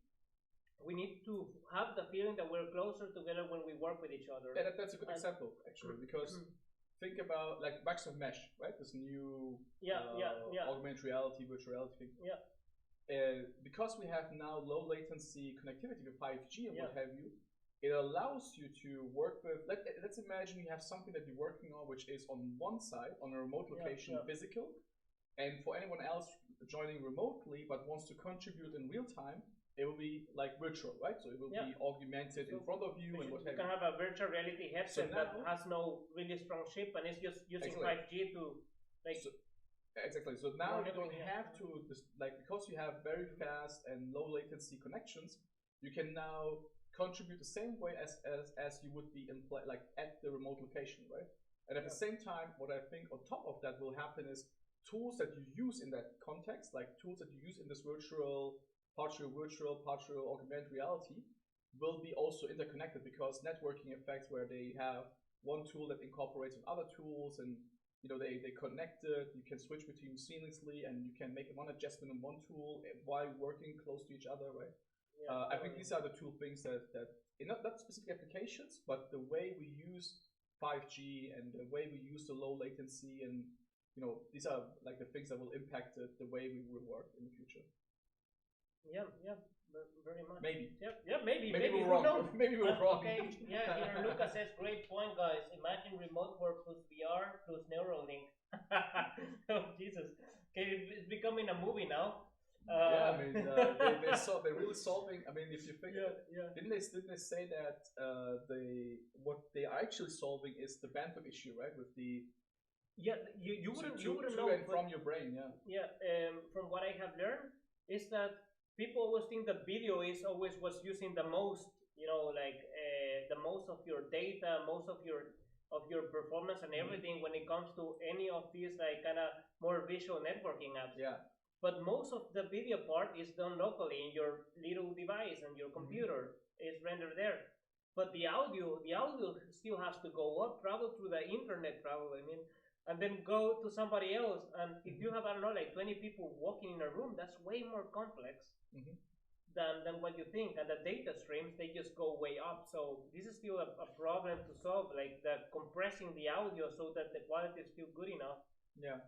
to have the feeling that we're closer together when we work with each other. Yeah, that's a good example actually, because think about Microsoft Mesh, right? This new augmented reality, virtual reality thing. Yeah. Because we have now low latency connectivity with 5G and what have you. It allows you to work with, let's imagine you have something that you're working on which is on one side, on a remote location, physical, and for anyone else joining remotely but wants to contribute in real time, it will be like virtual, right? So it will be augmented in front of you, and what have you can have a virtual reality headset that has no really strong chip and it's just using 5G to like. Exactly. So now you don't have to because you have very fast and low latency connections, you can now contribute the same way as you would be like at the remote location, right? And at the same time, what I think on top of that will happen is tools that you use in that context, like tools that you use in this partial augmented reality, will be also interconnected because networking effects where they have one tool that incorporates with other tools and they connected, you can switch between seamlessly and you can make one adjustment on one tool while working close to each other, right? I think these are the two things that not specific applications, but the way we use 5G and the way we use the low latency and these are like the things that will impact the way we will work in the future. Yeah, very much. Maybe. Maybe we're wrong. Maybe we're wrong. Okay, here Lucas says, great point, guys. Imagine remote work plus VR plus Neuralink. Oh, Jesus. Okay, it's becoming a movie now. I mean, they're really solving. I mean, if you think, didn't they say that what they are actually solving is the bandwidth issue, right? With the you wouldn't to know and from your brain, from what I have learned is that people always think that video is always what's using the most, the most of your data, most of your performance and everything when it comes to any of these like kind of more visual networking apps. Yeah. But most of the video part is done locally in your little device and your computer is rendered there. But the audio still has to go up, travel through the internet, and then go to somebody else. And if you have, I don't know, like 20 people walking in a room, that's way more complex than what you think. And the data streams, they just go way up. So this is still a problem to solve, like the compressing the audio so that the quality is still good enough.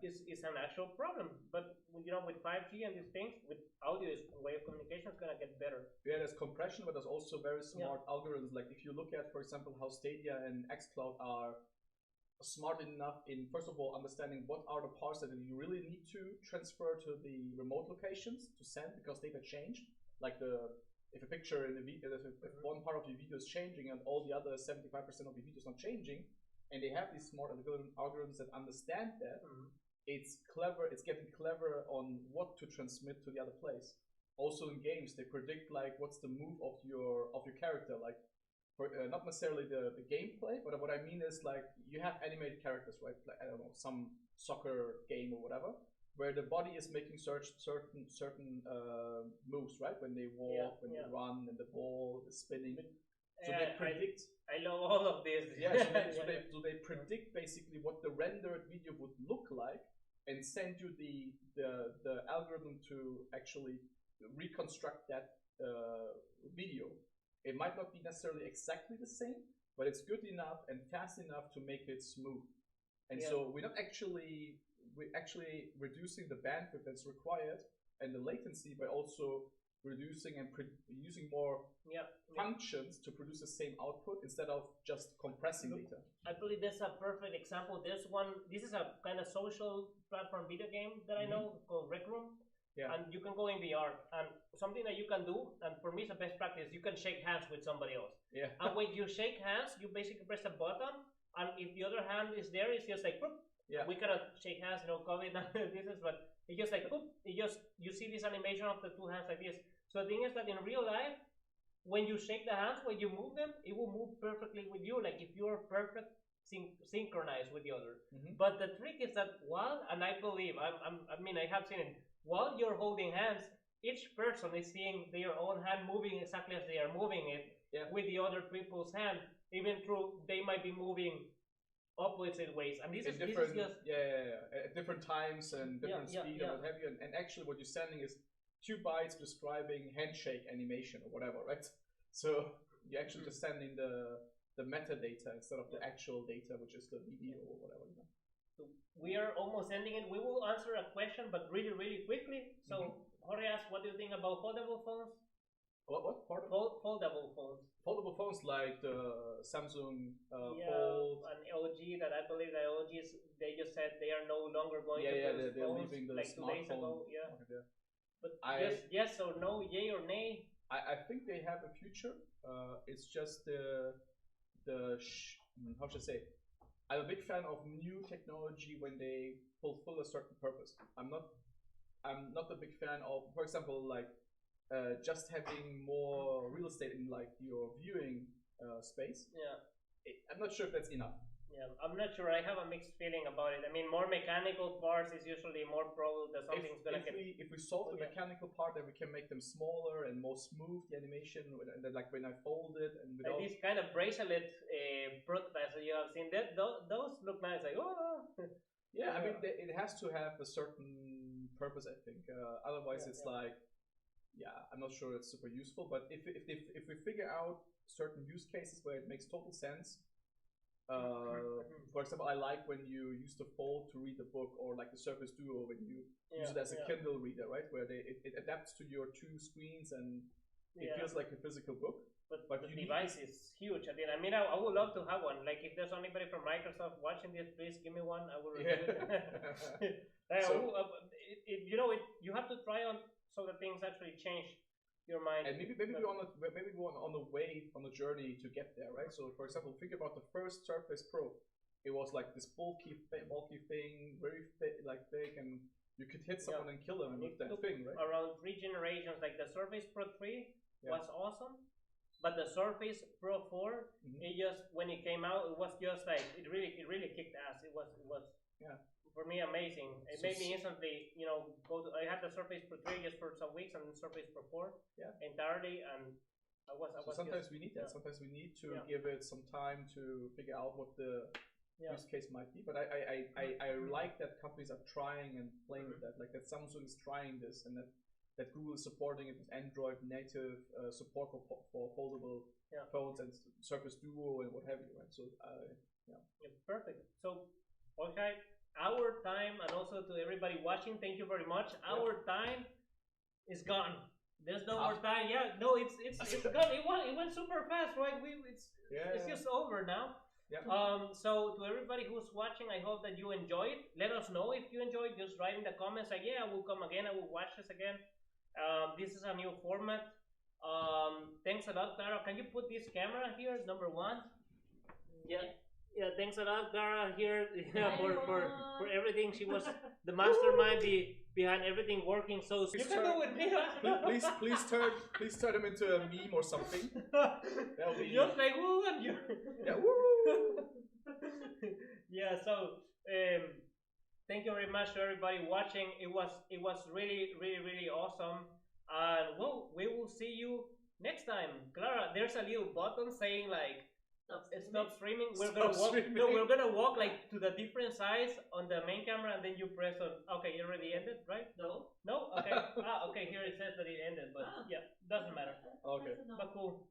Is an actual problem, but with 5G and these things, with audio, is way of communication is gonna get better. Yeah, there's compression, but there's also very smart algorithms. Like if you look at, for example, how Stadia and xCloud are smart enough in, first of all, understanding what are the parts that you really need to transfer to the remote locations to send because data changed. Like if a picture in the video, if one part of your video is changing and all the other 75% of the video is not changing. And they have these smart algorithms that understand that. It's clever. It's getting clever on what to transmit to the other place. Also in games, they predict like what's the move of your character. Like, for not necessarily the gameplay, but what I mean is like you have animated characters, right? Like I don't know, some soccer game or whatever, where the body is making certain moves, right? When they walk, when they run, and the ball is spinning. So they predict. I love all of this. So they predict basically what the rendered video would look like, and send you the algorithm to actually reconstruct that video. It might not be necessarily exactly the same, but it's good enough and fast enough to make it smooth. And so we're actually reducing the bandwidth that's required and the latency by also reducing and using more functions to produce the same output instead of just compressing data. I believe that's a perfect example. This is a kind of social platform video game that I know called Rec Room. And you can go in VR, and something that you can do, and for me it's a best practice, you can shake hands with somebody else. And when you shake hands, you basically press a button, and if the other hand is there, it's just like, boop. We cannot shake hands, COVID, this is, but it's just like, boop. You see this animation of the two hands like this. So the thing is that in real life, when you shake the hands, when you move them, it will move perfectly with you, like if you're perfect synchronized with the other. But the trick is that and I believe, I have seen it, while you're holding hands, each person is seeing their own hand moving exactly as they are moving it with the other people's hand, even though they might be moving opposite ways. And this is just at different times and different speed and what have you. And actually what you're sending is 2 bytes describing handshake animation or whatever, right? So you're actually just sending the metadata instead of the actual data, which is the video or whatever. So we are almost ending it. We will answer a question, but really, really quickly. So Jorge asked, what do you think about foldable phones? What? Foldable phones. Foldable phones like the Samsung Fold. And LG, that I believe that LG, they just said they are no longer going to produce they're phones leaving the like 2 days ago. Okay. But just yes or no, yay or nay? I think they have a future. It's just how should I say? I'm a big fan of new technology when they fulfill a certain purpose. I'm not a big fan of, for example, like just having more real estate in like your viewing space. Yeah. I'm not sure if that's enough. Yeah, I'm not sure. I have a mixed feeling about it. I mean, more mechanical parts is usually more probable that something's gonna get. If we solve the Yeah. mechanical part, then we can make them smaller and more smooth. The animation, and then like when I fold it and Like without. these kind of bracelet prototypes that you have seen, those look nice. Like, oh. Yeah, I mean, it has to have a certain purpose, I think. Otherwise, it's like, yeah, I'm not sure it's super useful. But if we figure out certain use cases where it makes total sense. For example, I like when you use the fold to read the book, or like the Surface Duo when you use it as a Kindle reader, right? Where it adapts to your two screens and it feels like a physical book. But the device is huge. I mean, I would love to have one. Like, if there's anybody from Microsoft watching this, please give me one. I will review it. You have to try on so that things actually change your mind. And maybe we're on the journey to get there, right? So, for example, think about the first Surface Pro. It was like this bulky thing, very thick, and you could hit someone and kill them with that thing, right? Around 3 generations, like the Surface Pro 3 was awesome, but the Surface Pro 4, it just, when it came out, it was just like it really kicked ass. It was for me amazing. It made me instantly, go to. I had the Surface Pro 3 just for some weeks, and the Surface Pro 4 entirely, and I was. Sometimes we need that. Sometimes we need to give it some time to figure out what the use case might be. But I like that companies are trying and playing with that. Like that Samsung is trying this, and that Google is supporting it with Android native support for foldable phones and Surface Duo and what have you. Right. So perfect. So, okay. Our time, and also to everybody watching, thank you very much. Our time is gone. There's no more time. Yeah, no, it's gone. It went super fast, right? It's just over now. Yeah. So to everybody who's watching, I hope that you enjoyed. Let us know if you enjoyed. Just write in the comments like, yeah, I will come again. I will watch this again. This is a new format. Thanks a lot, Clara. Can you put this camera here? Number 1. Yeah. Yeah, thanks a lot, Clara, here for everything. She was the mastermind behind everything working. So you can go with me. please turn him into a meme or something. That'll be just like woo and you. Yeah, woo. Yeah. So thank you very much to everybody watching. It was really awesome. And we will see you next time. Clara, there's a little button saying like. Stop streaming. We're gonna walk like to the different sides on the main camera, and then you press on. Okay, it already ended, right? No. Okay. Okay. Here it says that it ended, but yeah, doesn't matter. Okay. But cool.